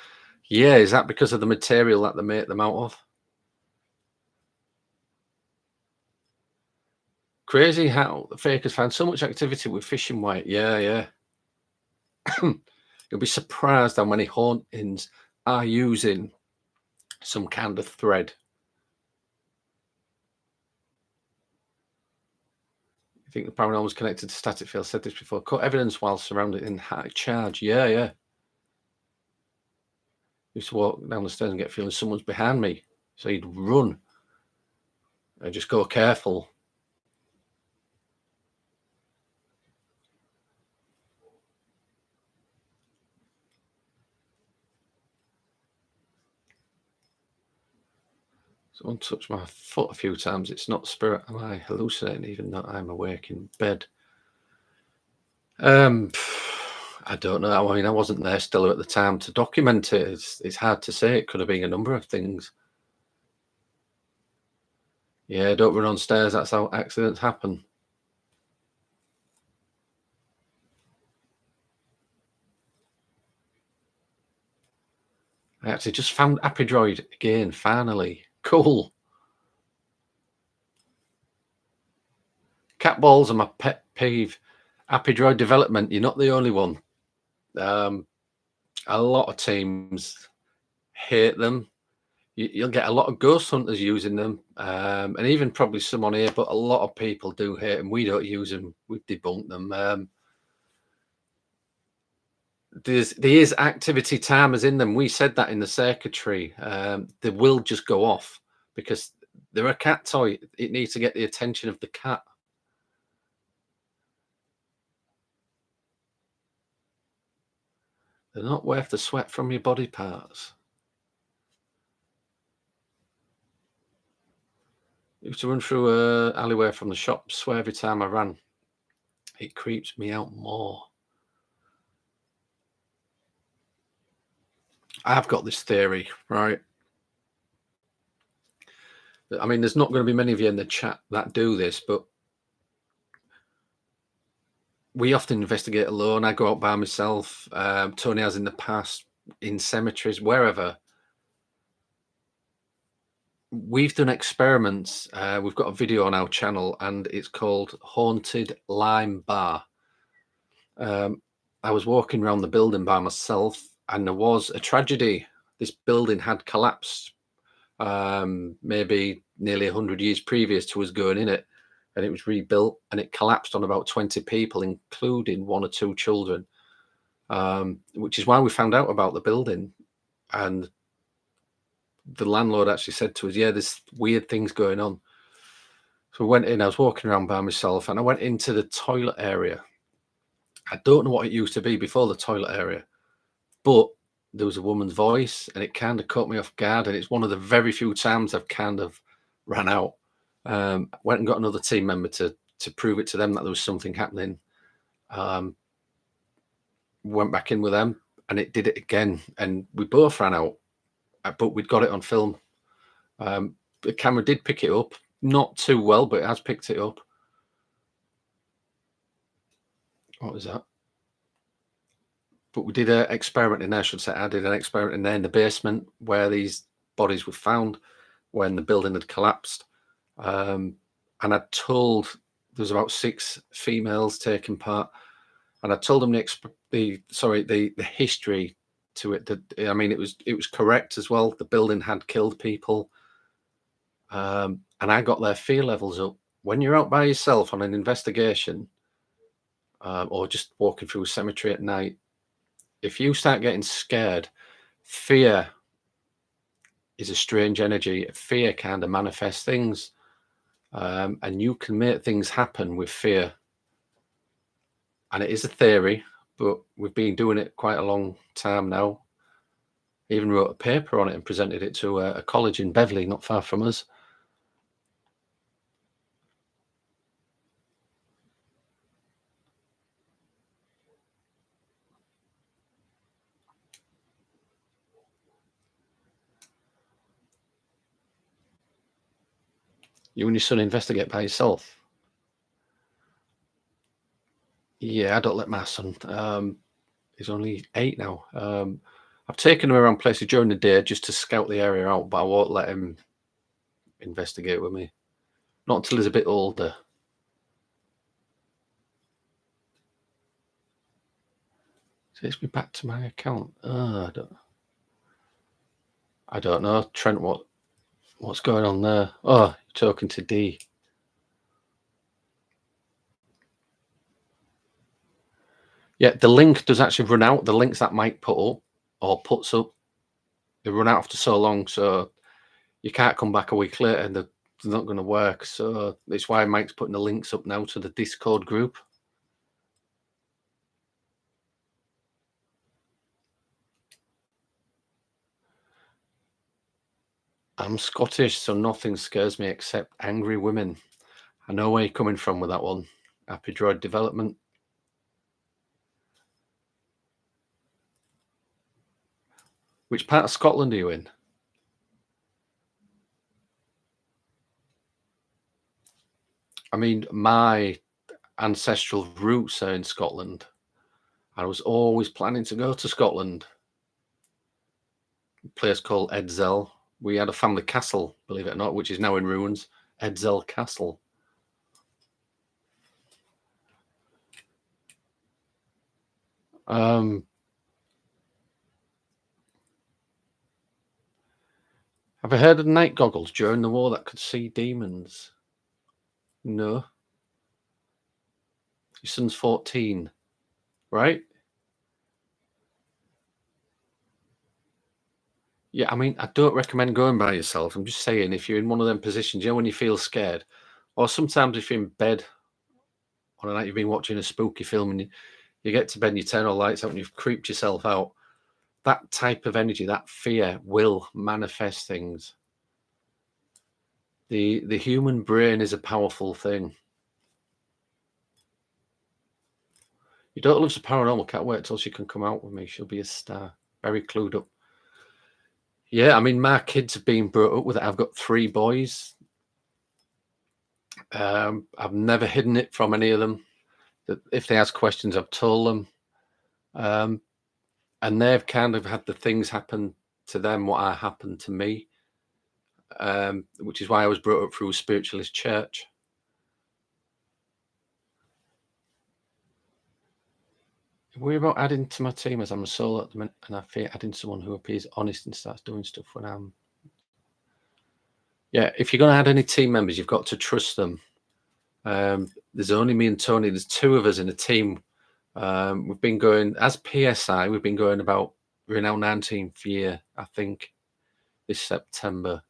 Speaker 1: Yeah, is that because of the material that they make them out of? Crazy how the fakers found so much activity with fishing white. Yeah, yeah. You'll be surprised how many hauntings are using some kind of thread. I think the paranormal is connected to static field. Said this before. Cut evidence while surrounded in high charge. Yeah, yeah. Used to walk down the stairs and get feeling someone's behind me. So you'd run and just go careful. Someone touched my foot a few times. It's not spirit. Am I hallucinating even though I'm awake in bed? I don't know. I mean, I wasn't there still at the time to document it. It's hard to say. It could have been a number of things. Yeah, don't run on stairs. That's how accidents happen. I actually just found Apidroid again, finally. Cool. Cat balls are my pet peeve. Apidroid development, you're not the only one. A lot of teams hate them. You'll get a lot of ghost hunters using them, and even probably some on here, but a lot of people do hate them. We don't use them. We've debunked them. There is activity timers in them. We said that in the circuitry. They will just go off because they're a cat toy. It needs to get the attention of the cat. They're not worth the sweat from your body parts. I used to run through a alleyway from the shop. Swear every time I ran, it creeps me out more. I've got this theory, right? I mean, there's not going to be many of you in the chat that do this, but we often investigate alone. I go out by myself. Tony has in the past, in cemeteries, wherever. we've done experiments. We've got a video on our channel, and it's called Haunted Lime Bar. Um, I was walking around the building by myself, and there was a tragedy. This building had collapsed, maybe nearly 100 years previous to us going in it, and it was rebuilt, and it collapsed on about 20 people, including one or two children, which is why we found out about the building. And the landlord actually said to us, yeah, there's weird things going on. So we went in. I was walking around by myself, and I went into the toilet area. I don't know what it used to be before the toilet area, but there was a woman's voice, and it kind of caught me off guard. And it's one of the very few times I've kind of ran out. Went and got another team member to prove it to them that there was something happening. Um, Went back in with them, and it did it again, and we both ran out. But we'd got it on film. The camera did pick it up, not too well, but it has picked it up. What was that? But we did an experiment in there, I should say. I did an experiment in there in the basement where these bodies were found when the building had collapsed. And I told there was about 6 females taking part, and I told them the history to it. I mean, it was correct as well. The building had killed people, and I got their fear levels up. When you're out by yourself on an investigation, or just walking through a cemetery at night, if you start getting scared, fear is a strange energy. Fear kind of manifests things, and you can make things happen with fear. And it is a theory, but we've been doing it quite a long time now. Even wrote a paper on it and presented it to a college in Beverley, not far from us. You and your son investigate by yourself? Yeah, I don't let my son. He's only 8 now. I've taken him around places during the day just to scout the area out, but I won't let him investigate with me. Not until he's a bit older. Takes me back to my account. I don't know, Trent. What's going on there? Oh, you're talking to D. Yeah, the link does actually run out. The links that Mike put up or puts up, they run out after so long, so you can't come back a week later, and they're not going to work. So that's why Mike's putting the links up now to the Discord group. I'm Scottish, so nothing scares me except angry women. I know where you're coming from with that one. Happy droid development. Which part of Scotland are you in? I mean, my ancestral roots are in Scotland. I was always planning to go to Scotland. A place called Edzell. We had a family castle, believe it or not, which is now in ruins. Edzell Castle. Have you heard of night goggles during the war that could see demons? No. Your son's 14, right? Yeah, I mean, I don't recommend going by yourself. I'm just saying, if you're in one of them positions, when you feel scared, or sometimes if you're in bed on a night you've been watching a spooky film and you get to bed and you turn all the lights out and you've creeped yourself out, that type of energy, that fear will manifest things. The human brain is a powerful thing. Your daughter loves the paranormal. Can't wait till she can come out with me. She'll be a star. Very clued up. Yeah, I mean, my kids have been brought up with it. I've got 3 boys. I've never hidden it from any of them. That if they ask questions, I've told them. And they've kind of had the things happen to them what happened to me. which is why I was brought up through a spiritualist church. We're about adding to my team as I'm a solo at the minute, and I fear adding someone who appears honest and starts doing stuff when I'm. Yeah, if you're going to add any team members, you've got to trust them. There's only me and Tony. There's two of us in a team. We've been going as PSI. We've been going about. We're in our 19th year, I think, this September,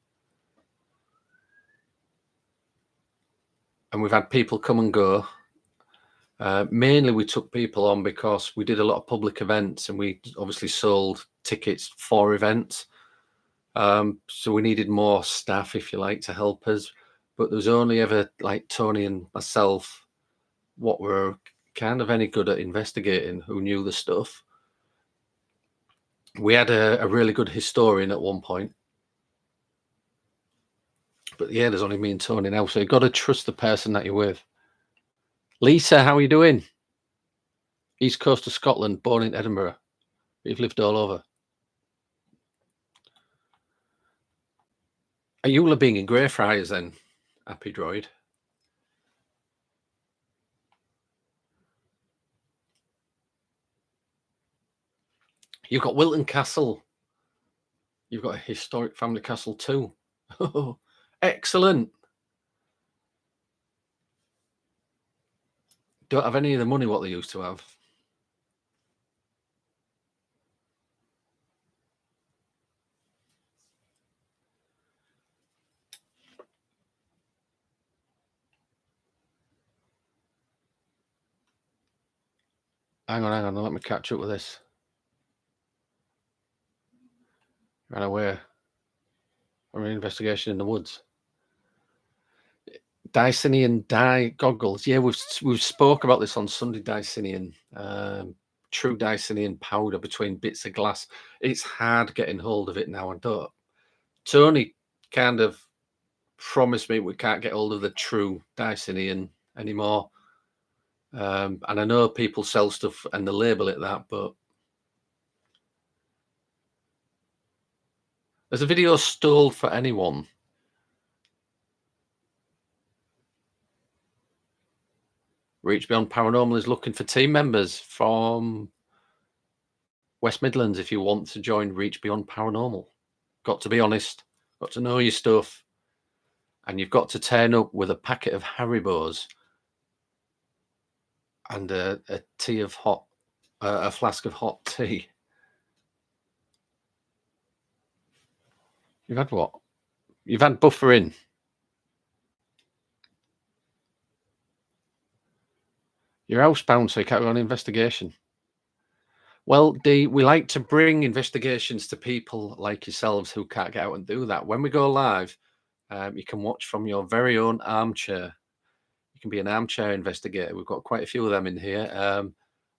Speaker 1: and we've had people come and go. Mainly, we took people on because we did a lot of public events, and we obviously sold tickets for events. So we needed more staff, if you like, to help us. But there was only ever like Tony and myself, what were kind of any good at investigating, who knew the stuff. We had a really good historian at one point. But yeah, there's only me and Tony now. So you've got to trust the person that you're with. Lisa, how are you doing? East coast of Scotland, born in Edinburgh. You've lived all over. Are you being in Greyfriars then, Happy Droid? You've got Wilton Castle. You've got a historic family castle too. Oh, excellent. Don't have any of the money what they used to have. Hang on. Let me catch up with this. Ran away from an investigation in the woods. Dicinian dye goggles. Yeah, we've spoke about this on Sunday. Dicinian, true Dicinian powder between bits of glass. It's hard getting hold of it now. And don't. Tony kind of promised me we can't get hold of the true Dicinian anymore. And I know people sell stuff and they label it that, but there's a video stole for anyone. Reach Beyond Paranormal is looking for team members from West Midlands if you want to join Reach Beyond Paranormal. Got to be honest, got to know your stuff, and you've got to turn up with a packet of Haribos and a flask of hot tea. You've had what? You've had buffering. You're housebound, so you can't go on an investigation. Well, we like to bring investigations to people like yourselves who can't get out and do that. When we go live, you can watch from your very own armchair. You can be an armchair investigator. We've got quite a few of them in here.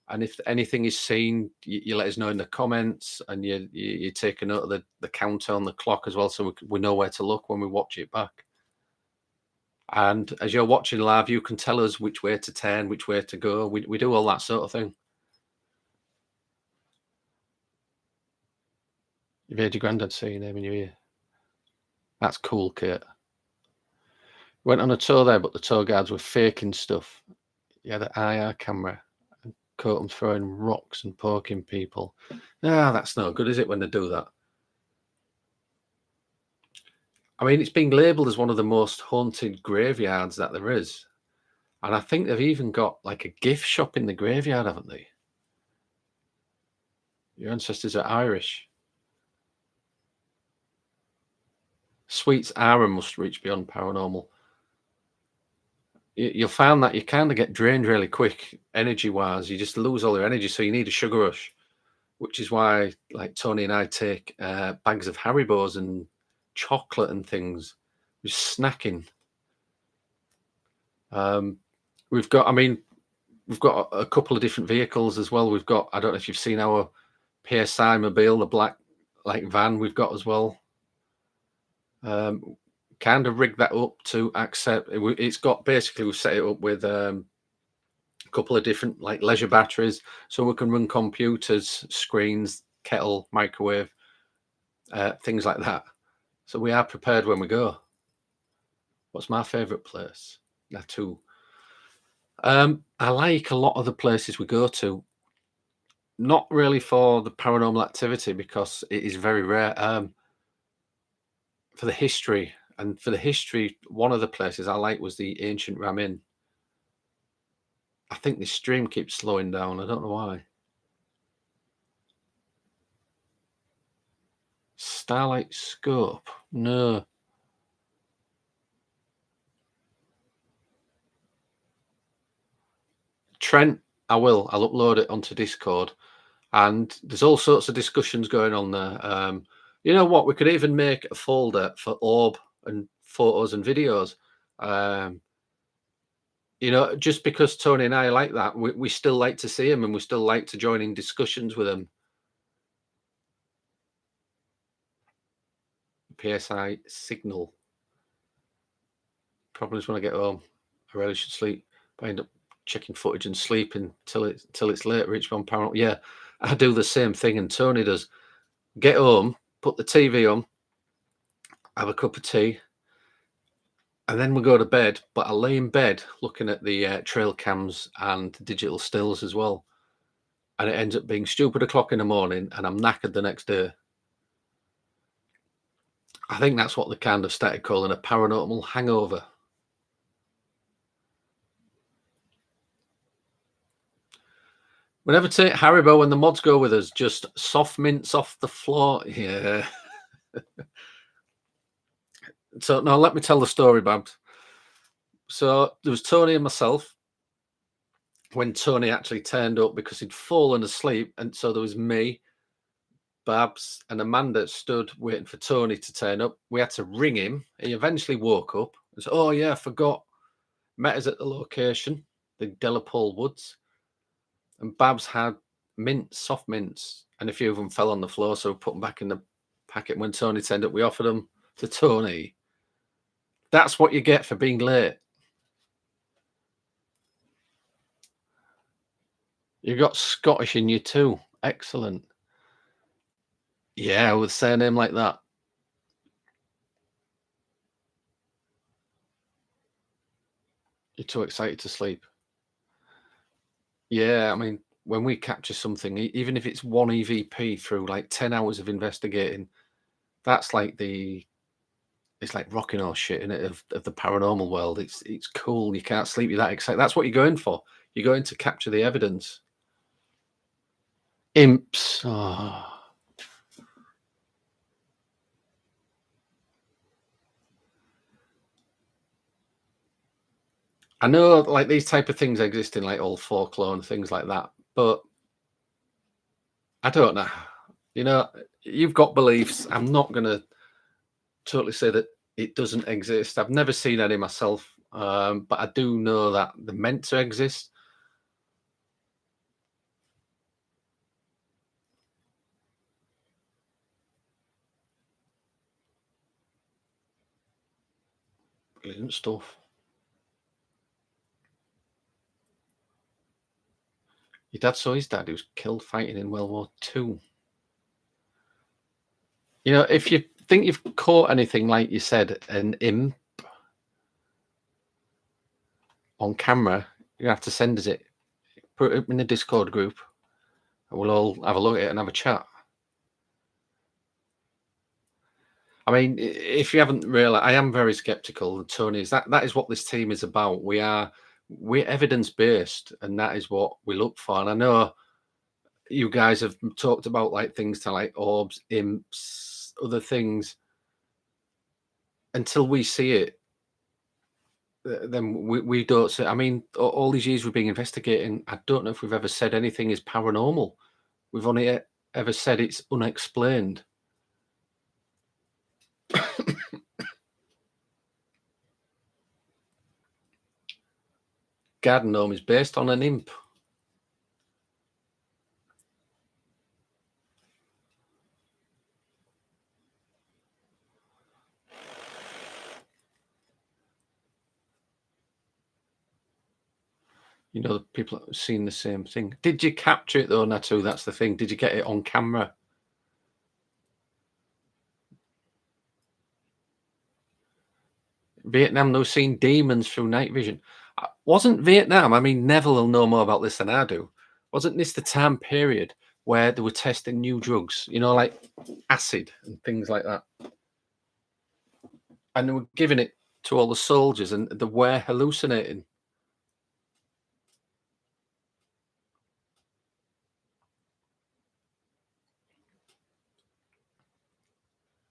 Speaker 1: And if anything is seen, you let us know in the comments, and you take a note of the counter on the clock as well, so we know where to look when we watch it back. And as you're watching live, you can tell us which way to turn, which way to go. We do all that sort of thing. You've heard your granddad say your name in your ear. That's cool, Kate. Went on a tour there, but the tour guides were faking stuff. You had an IR camera and caught them throwing rocks and poking people. Ah, that's no good, is it, when they do that? I mean, it's being labelled as one of the most haunted graveyards that there is. And I think they've even got like a gift shop in the graveyard, haven't they? Your ancestors are Irish. Sweets are a must reach beyond paranormal. You'll find that you kind of get drained really quick, energy-wise. You just lose all your energy, so you need a sugar rush, which is why, like Tony and I take bags of Haribos and chocolate and things, just snacking. We've got a couple of different vehicles as well. We've got, I don't know if you've seen our PSI mobile, the black like van we've got as well. Kind of rigged that up to accept. It's got basically we've set it up with a couple of different like leisure batteries, so we can run computers, screens, kettle, microwave, things like that. So we are prepared when we go. What's my favourite place? Natu. I like a lot of the places we go to. Not really for the paranormal activity because it is very rare. For the history, and for the history, one of the places I like was the ancient Ramin. I think the stream keeps slowing down. I don't know why. Starlight Scope. No. Trent, I will. I'll upload it onto Discord. And there's all sorts of discussions going on there. You know what? We could even make a folder for orb and photos and videos. Um, just because Tony and I like that, we still like to see him and we still like to join in discussions with him. PSI signal. Problems when I get home. I really should sleep. I end up checking footage and sleeping till it's late. Reach one paranormal. Yeah, I do the same thing, and Tony does. Get home, put the TV on, have a cup of tea, and then we go to bed. But I lay in bed looking at the trail cams and digital stills as well, and it ends up being stupid o'clock in the morning, and I'm knackered the next day. I think that's what they kind of started calling a paranormal hangover. We never take Haribo when the mods go with us. Just soft mints off the floor. Yeah. So now let me tell the story, Babs. So there was Tony and myself when Tony actually turned up because he'd fallen asleep, and so there was me, Babs, and Amanda stood waiting for Tony to turn up. We had to ring him. He eventually woke up and said, "Oh yeah, I forgot." Met us at the location, the Delapole Woods, and Babs had mints, soft mints, and a few of them fell on the floor, so we put them back in the packet. When Tony turned up, we offered them to Tony. That's what you get for being late. You got Scottish in you too. Excellent. Yeah, with a surname like that. You're too excited to sleep. Yeah, I mean, when we capture something, even if it's one EVP through like 10 hours of investigating, that's like it's like rocking all shit in it of the paranormal world. It's cool. You can't sleep. You're that excited. That's what you're going for. You're going to capture the evidence. Imps. Oh. I know like these type of things exist in like all folklore and things like that, but I don't know. You've got beliefs. I'm not gonna totally say that it doesn't exist. I've never seen any myself, but I do know that they're meant to exist. Brilliant stuff. Your dad saw his dad who was killed fighting in World War II. If you think you've caught anything, like you said, an imp on camera, you have to send us it. Put it in the Discord group, and we'll all have a look at it and have a chat. I mean, if you haven't realized, I am very skeptical. Tony, that is what this team is about. We're evidence based, and that is what we look for. And I know you guys have talked about like things to like orbs, imps, other things. Until we see it, then we don't say. I mean, all these years we've been investigating, I don't know if we've ever said anything is paranormal. We've only ever said it's unexplained. Garden Gnome is based on an imp. People have seen the same thing. Did you capture it though, Natu? That's the thing. Did you get it on camera? Vietnam, they were seeing demons through night vision. Wasn't Vietnam, I mean, Neville will know more about this than I do. Wasn't this the time period where they were testing new drugs, like acid and things like that? And they were giving it to all the soldiers and they were hallucinating.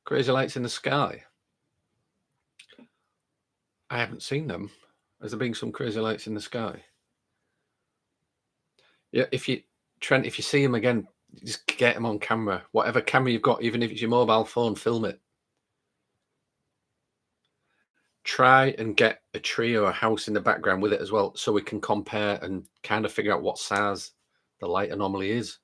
Speaker 1: Crazy lights in the sky. I haven't seen them. Has there been some crazy lights in the sky? Yeah, Trent, if you see them again, just get them on camera. Whatever camera you've got, even if it's your mobile phone, film it. Try and get a tree or a house in the background with it as well, so we can compare and kind of figure out what size the light anomaly is.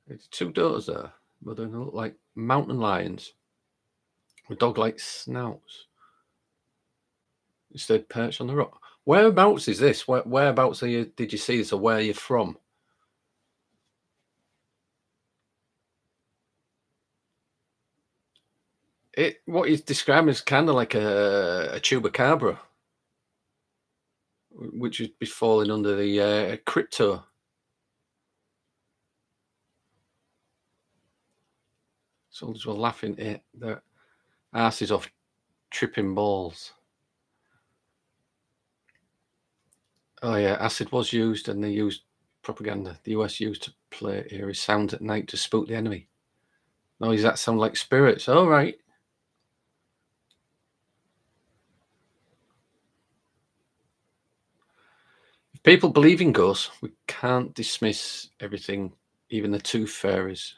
Speaker 1: It's two daughters there, but they look like mountain lions with dog-like snouts. Instead, perched on the rock. Whereabouts is this? Whereabouts did you see this, or where are you from? What he's describing is kind of like a chupacabra, which would be falling under the crypto. Soldiers were laughing at their asses off tripping balls. Oh yeah, acid was used, and they used propaganda. The US used to play eerie sounds at night to spook the enemy. Noise that sound like spirits. All right. If people believe in ghosts, we can't dismiss everything, even the tooth fairies.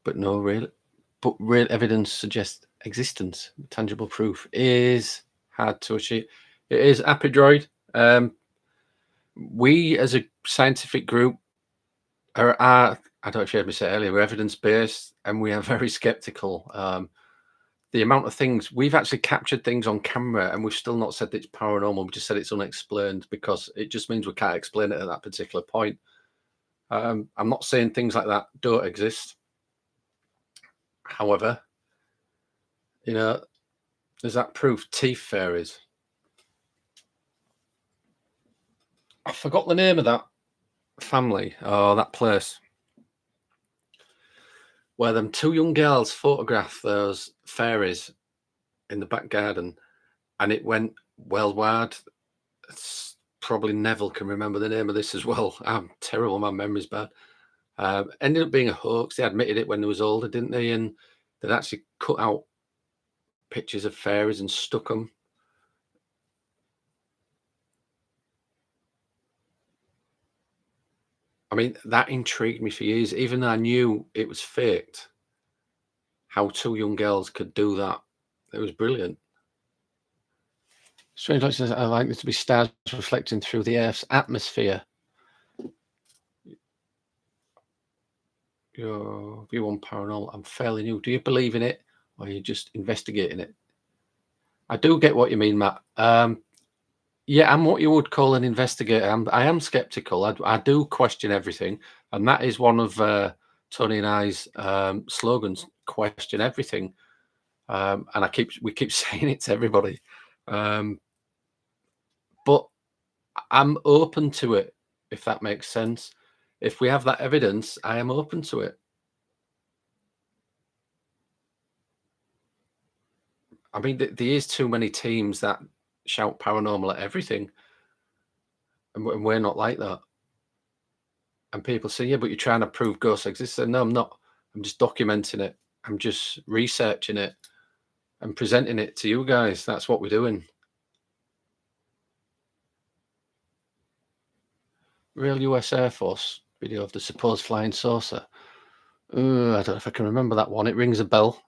Speaker 1: But no real, but real evidence suggests existence. Tangible proof is hard to achieve. It is Apidroid. We as a scientific group are I don't know if you heard me say earlier, we're evidence based and we are very skeptical. The amount of things we've actually captured things on camera and we've still not said that it's paranormal. We just said it's unexplained because it just means we can't explain it at that particular point. I'm not saying things like that don't exist. However, you know, there's that proof teeth fairies. I forgot the name of that family or that place where them two young girls photographed those fairies in the back garden and it went worldwide. It's probably Neville can remember the name of this as well. I'm terrible, my memory's bad. Ended up being a hoax. They admitted it when they was older, didn't they? And they'd actually cut out pictures of fairies and stuck them. I mean, that intrigued me for years, even though I knew it was faked. How two young girls could do that. It was brilliant. Strange light says, I like there to be stars reflecting through the Earth's atmosphere. Your view on paranormal. I'm fairly new. Do you believe in it or are you just investigating it? I do get what you mean, Matt. Yeah, I'm what you would call an investigator. I am skeptical. I do question everything, and that is one of Tony and I's slogans: question everything. And we keep saying it to everybody, um, but I'm open to it if that makes sense. If we have that evidence, I am open to it. I mean, there is too many teams that shout paranormal at everything, and we're not like that. And people say, "Yeah, but you're trying to prove ghosts exist." I no, I'm not. I'm just documenting it. I'm just researching it and presenting it to you guys. That's what we're doing. Real US Air Force video of the supposed flying saucer. I don't know if I can remember that one. It rings a bell.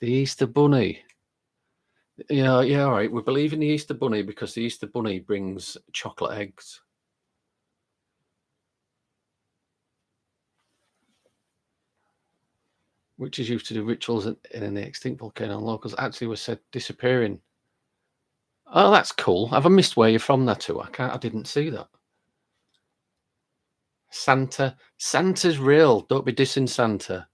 Speaker 1: The Easter Bunny. Yeah, yeah, all right. We believe in the Easter Bunny because the Easter Bunny brings chocolate eggs. Which is used to do rituals in an extinct volcano, and locals actually were said disappearing. Oh, that's cool. Have I missed where you're from there too? I didn't see that. Santa's real. Don't be dissing Santa.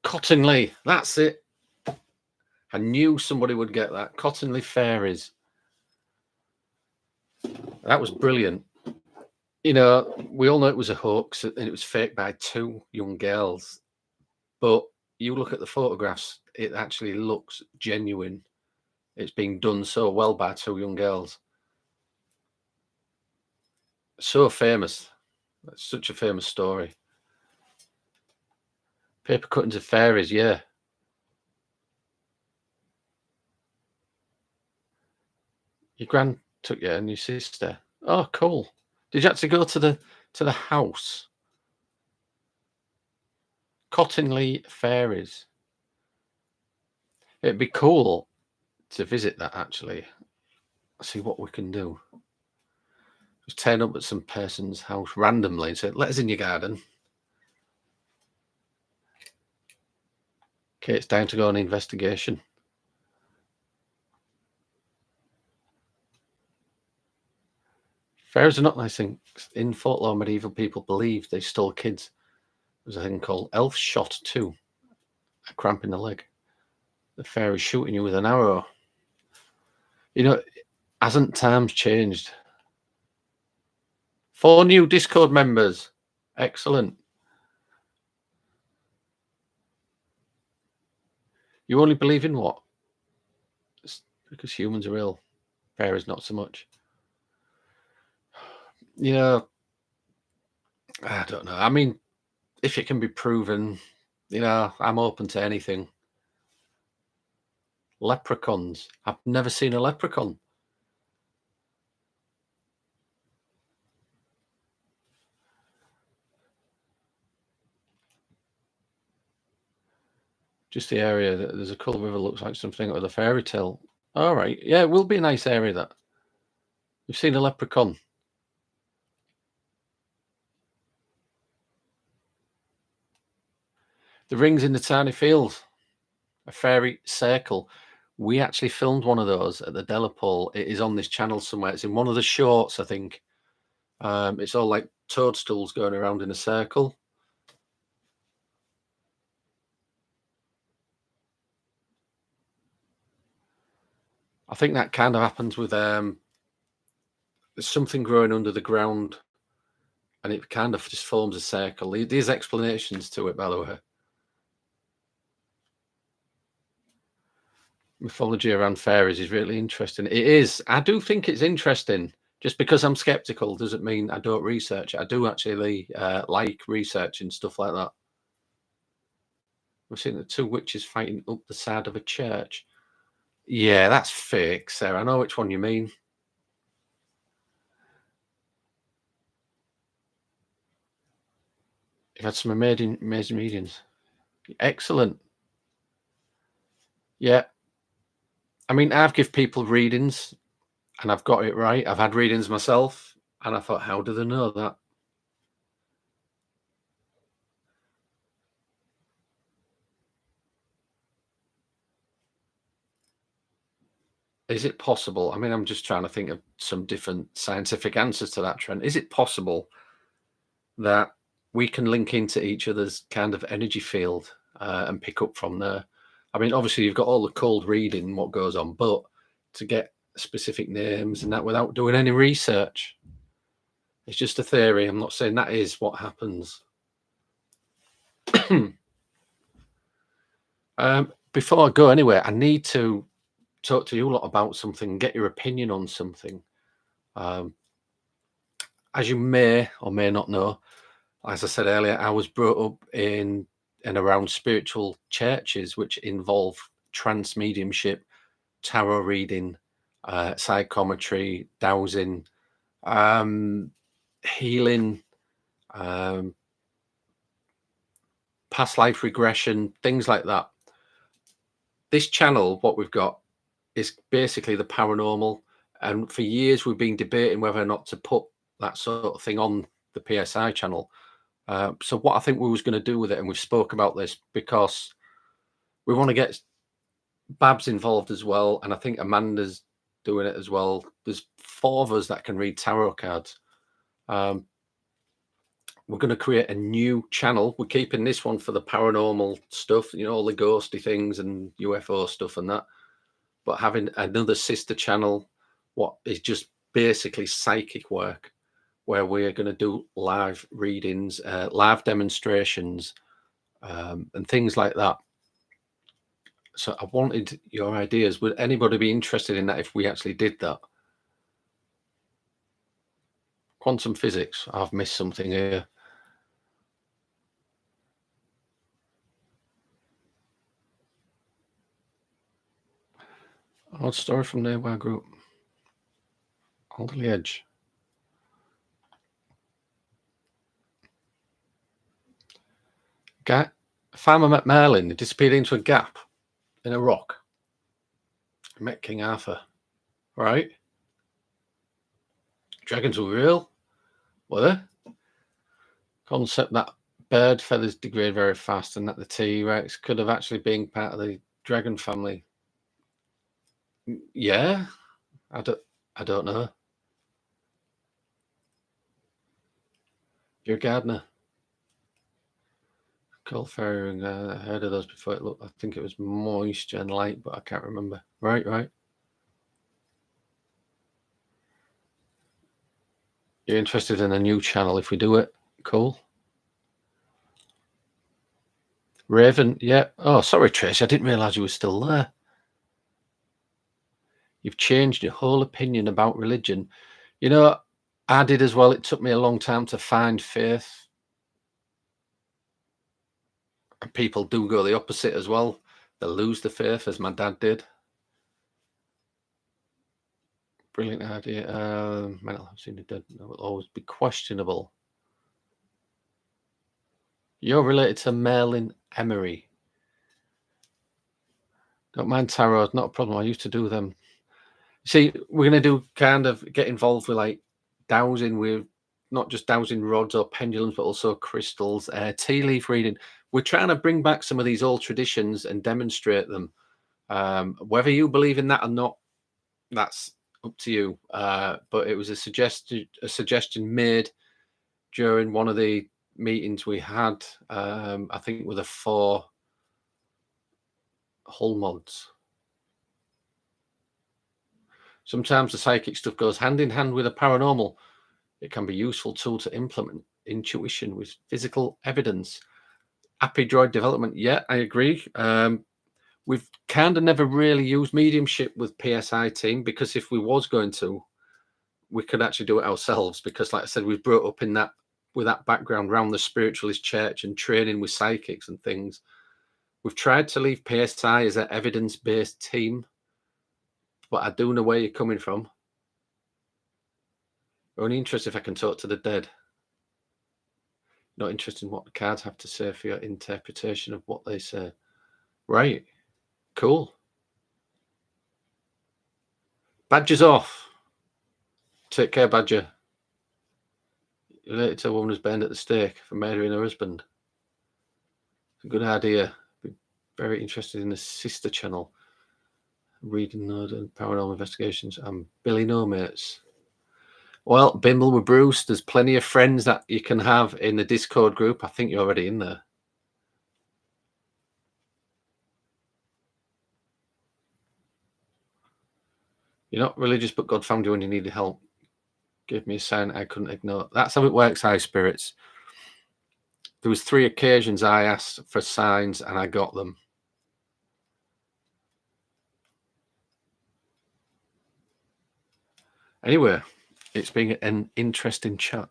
Speaker 1: Cottonley, that's it. I knew somebody would get that. Cottonley fairies. That was brilliant. You know, we all know it was a hoax and it was faked by two young girls. But you look at the photographs, it actually looks genuine. It's been done so well by two young girls. So famous. That's such a famous story. Paper cuttings of fairies, yeah. Your grand took you and your sister. Oh, cool. Did you actually go to the house? Cottonley Fairies. It'd be cool to visit that actually. See what we can do. Just turn up at some person's house randomly and say, let us in your garden. Okay, it's time to go on investigation. Fairies are not nice things. In folklore, medieval people believed they stole kids. There's a thing called elf shot too. A cramp in the leg. The fairy shooting you with an arrow. You know, hasn't times changed? 4 new Discord members. Excellent. You only believe in what? It's because humans are real. Fairies not so much. You know, I don't know. I mean, if it can be proven, you know, I'm open to anything. Leprechauns. I've never seen a leprechaun. Just the area. There's a cool river. Looks like something with a fairy tale. All right. Yeah, it will be a nice area. That you've seen a leprechaun. The rings in the tiny fields. A fairy circle. We actually filmed one of those at the Delapole. It is on this channel somewhere. It's in one of the shorts, I think. It's all like toadstools going around in a circle. I think that kind of happens with there's something growing under the ground, and it kind of just forms a circle. There's explanations to it, by the way. Mythology around fairies is really interesting. It is. I do think it's interesting. Just because I'm skeptical doesn't mean I don't research it. I do actually like researching stuff like that. We've seen the two witches fighting up the side of a church. Yeah, that's fake, Sarah. I know which one you mean. You've had some amazing mediums. Excellent. Yeah. I mean, I've give people readings and I've got it right. I've had readings myself and I thought, how do they know that? Is it possible? I mean, I'm just trying to think of some different scientific answers to that, Trent. Is it possible that we can link into each other's kind of energy field and pick up from there? I mean, obviously, you've got all the cold reading, what goes on, but to get specific names and that without doing any research, it's just a theory. I'm not saying that is what happens. Before I go anywhere, I need to talk to you a lot about something, get your opinion on something. Um, as you may or may not know, as I said earlier, I was brought up in and around spiritual churches, which involve trance mediumship, tarot reading, psychometry, dowsing, healing, um, past life regression, things like that. This channel, what we've got, is basically the paranormal. And for years, we've been debating whether or not to put that sort of thing on the PSI channel. So what I think we was going to do with it, and we've spoke about this because we want to get Bab's involved as well, and I think Amanda's doing it as well. There's 4 of us that can read tarot cards. Um, we're going to create a new channel. We're keeping this one for the paranormal stuff, all the ghosty things and UFO stuff and that. But having another sister channel, what is just basically psychic work, where we're going to do live readings, live demonstrations, and things like that. So I wanted your ideas. Would anybody be interested in that if we actually did that? Quantum physics. I've missed something here. Odd story from nearby group. Alderley Edge. Farmer met Merlin. He disappeared into a gap in a rock. He met King Arthur. Right? Dragons were real. Were they? Concept that bird feathers degrade very fast and that the T-Rex could have actually been part of the dragon family. Yeah. I don't know. You're a gardener. Cold fairy, I heard of those before. I think it was moisture and light, but I can't remember. Right. You're interested in a new channel if we do it? Cool. Raven, yeah. Oh, sorry, Tracy. I didn't realise you were still there. You've changed your whole opinion about religion. I did as well. It took me a long time to find faith. And people do go the opposite as well. They lose the faith, as my dad did. Brilliant idea. Mental health seen the dead will always be questionable. You're related to Merlin Emery. Don't mind tarot, not a problem. I used to do them. See, we're going to do kind of get involved with like dowsing with not just dowsing rods or pendulums, but also crystals, tea leaf reading. We're trying to bring back some of these old traditions and demonstrate them. Whether you believe in that or not, that's up to you. But it was a suggestion made during one of the meetings we had. I think with the 4 hull mods. Sometimes the psychic stuff goes hand in hand with a paranormal. It can be a useful tool to implement intuition with physical evidence. Happy droid development. Yeah, I agree. We've kind of never really used mediumship with PSI team, because if we was going to, we could actually do it ourselves, because like I said, we've brought up in that with that background around the spiritualist church and training with psychics and things. We've tried to leave PSI as an evidence-based team, but I do know where you're coming from. Only interested if I can talk to the dead. Not interested in what the cards have to say for your interpretation of what they say. Right. Cool. Badger's off. Take care, Badger. Related to a woman who's burned at the stake for murdering her husband. It's a good idea. Be very interested in the sister channel. Reading Node and Paranormal Investigations and Billy No Mates. Well, Bimble with Bruce, there's plenty of friends that you can have in the Discord group. I think you're already in there. You're not religious, but God found you when you needed help. Give me a sign I couldn't ignore. That's how it works, high spirits. There was 3 occasions I asked for signs and I got them. Anyway, it's been an interesting chat.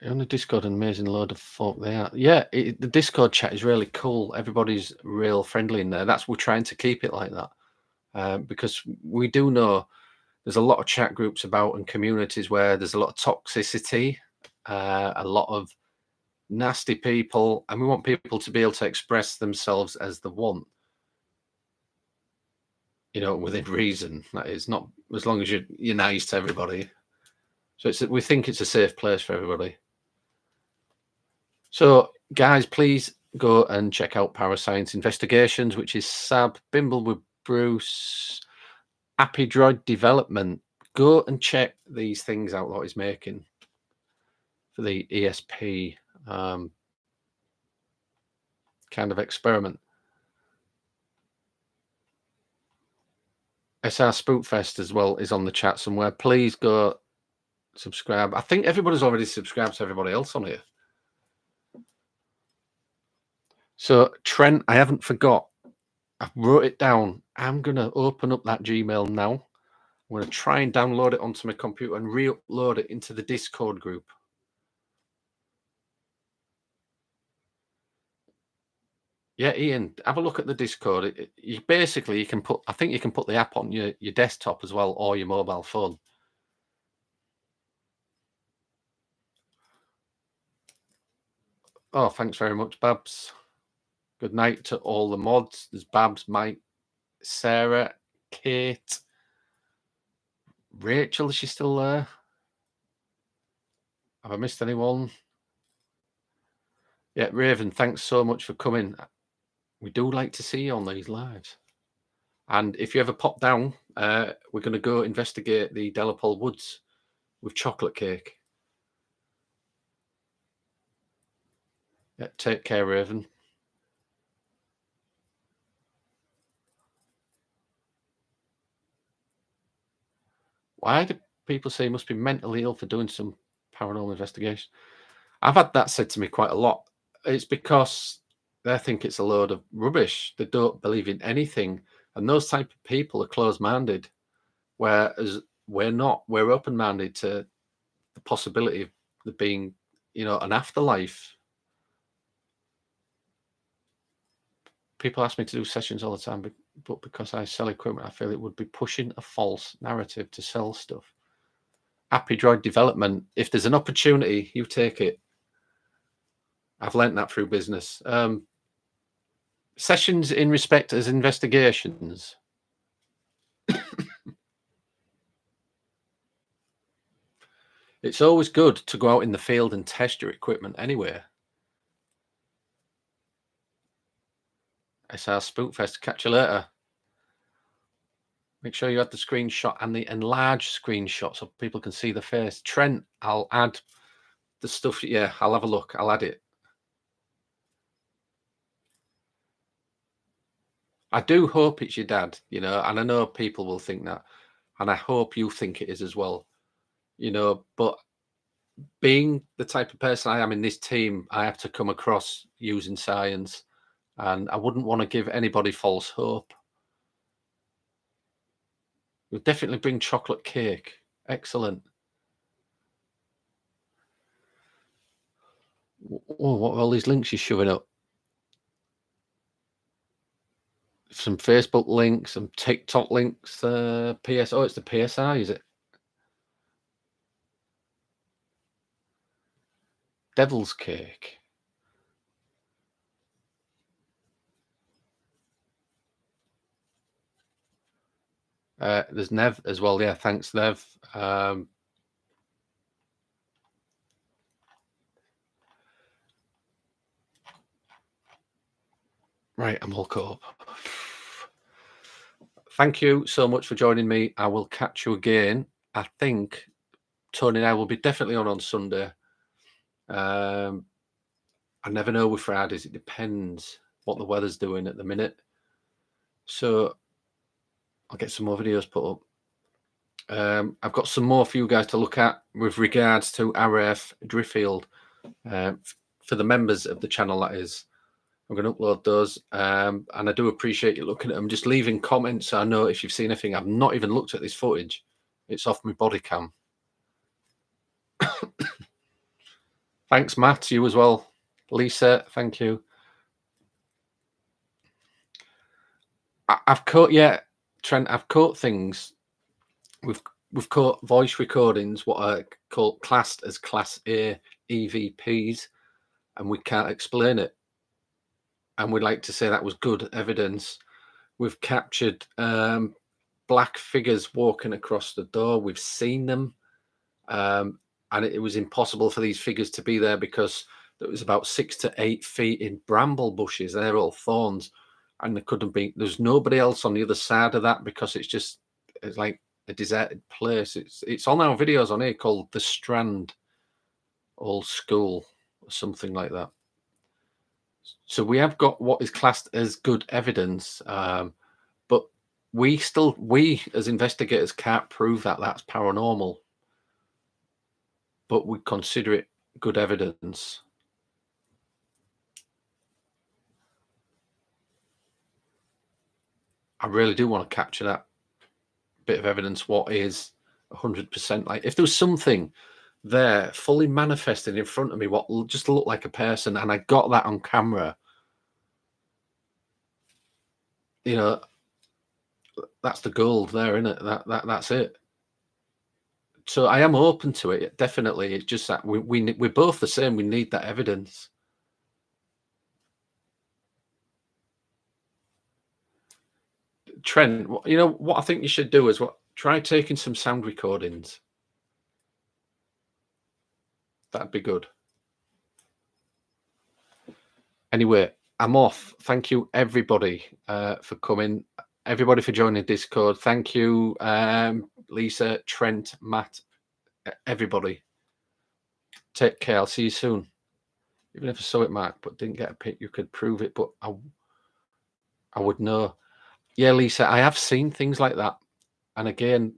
Speaker 1: On the Discord, an amazing load of folk they are. Yeah, the Discord chat is really cool. Everybody's real friendly in there. We're trying to keep it like that, because we do know there's a lot of chat groups about and communities where there's a lot of toxicity, a lot of nasty people, and we want people to be able to express themselves as they want, within reason. That is, not as long as you're nice to everybody. So we think it's a safe place for everybody. So, guys, please go and check out Parascience Investigations, which is Sab, Bimble with Bruce, Happy Droid Development. Go and check these things out that he's making for the ESP kind of experiment. SR Spookfest as well is on the chat somewhere. Please go subscribe. I think everybody's already subscribed to everybody else on here. So, Trent, I haven't forgot. I wrote it down. I'm going to open up that Gmail now. I'm going to try and download it onto my computer and re-upload it into the Discord group. Yeah, Ian, have a look at the Discord. You basically, you can put, I think you can put the app on your desktop as well, or your mobile phone. Oh, thanks very much, Babs. Good night to all the mods. There's Babs, Mike, Sarah, Kate, Rachel. Is she still there? Have I missed anyone? Yeah, Raven, thanks so much for coming. We do like to see you on these lives. And if you ever pop down, we're going to go investigate the Delapole Woods with chocolate cake. Yeah, take care, Raven. Why do people say you must be mentally ill for doing some paranormal investigation? I've had that said to me quite a lot. It's because they think it's a load of rubbish. They don't believe in anything. And those type of people are closed-minded, whereas we're not. We're open-minded to the possibility of there being, an afterlife. People ask me to do sessions all the time, but because I sell equipment, I feel it would be pushing a false narrative to sell stuff. Happy Droid Development. If there's an opportunity, you take it. I've learnt that through business. Sessions in respect as investigations. It's always good to go out in the field and test your equipment anywhere. SR Spookfest. Catch you later. Make sure you add the screenshot and the enlarged screenshot so people can see the face. Trent, I'll add the stuff. Yeah, I'll have a look. I'll add it. I do hope it's your dad, and I know people will think that, and I hope you think it is as well, but being the type of person I am in this team, I have to come across using science, and I wouldn't want to give anybody false hope. We'll definitely bring chocolate cake. Excellent. Oh, what are all these links you're shoving up? Some Facebook links, some TikTok links, PS. Oh, it's the PSI, is it? Devil's cake. There's Nev as well. Yeah, thanks, Nev. Right, I'm all caught up. Thank you so much for joining me. I will catch you again. I think Tony and I will be definitely on Sunday. I never know with Fridays. It depends what the weather's doing at the minute. So I'll get some more videos put up. I've got some more for you guys to look at with regards to RF Driffield for the members of the channel, that is. I'm going to upload those, and I do appreciate you looking at them. Just leaving comments so I know if you've seen anything. I've not even looked at this footage. It's off my body cam. Thanks, Matt. You as well. Lisa, thank you. I've caught, Trent, I've caught things. We've caught voice recordings, what are called classed as Class A EVPs, and we can't explain it. And we'd like to say that was good evidence. We've captured black figures walking across the door. We've seen them. And it was impossible for these figures to be there because that was about 6 to 8 feet in bramble bushes. They're all thorns, and there couldn't be. There's nobody else on the other side of that because it's like a deserted place. It's on our videos on here called The Strand Old School or something like that. So we have got what is classed as good evidence, but we as investigators can't prove that that's paranormal, but we consider it good evidence. I really do want to capture that bit of evidence. What is 100% like? If there was something there fully manifested in front of me, what just looked like a person, and I got that on camera, you know, that's the gold there, isn't it? That's it. So I am open to it, definitely. It's just that we're both the same. We need that evidence. Trent, you know what I think you should do is try taking some sound recordings. That'd be good. Anyway, I'm off. Thank you, everybody, for coming. Everybody for joining Discord. Thank you, Lisa, Trent, Matt, everybody. Take care. I'll see you soon. Even if I saw it, Mark, but didn't get a pic, you could prove it. But I would know. Yeah, Lisa, I have seen things like that. And again,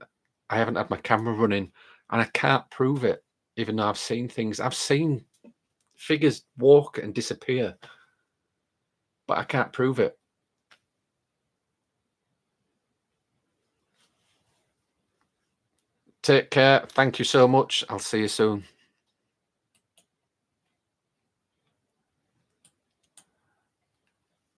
Speaker 1: I haven't had my camera running and I can't prove it, even though I've seen things. I've seen figures walk and disappear, but I can't prove it. Take care. Thank you so much. I'll see you soon.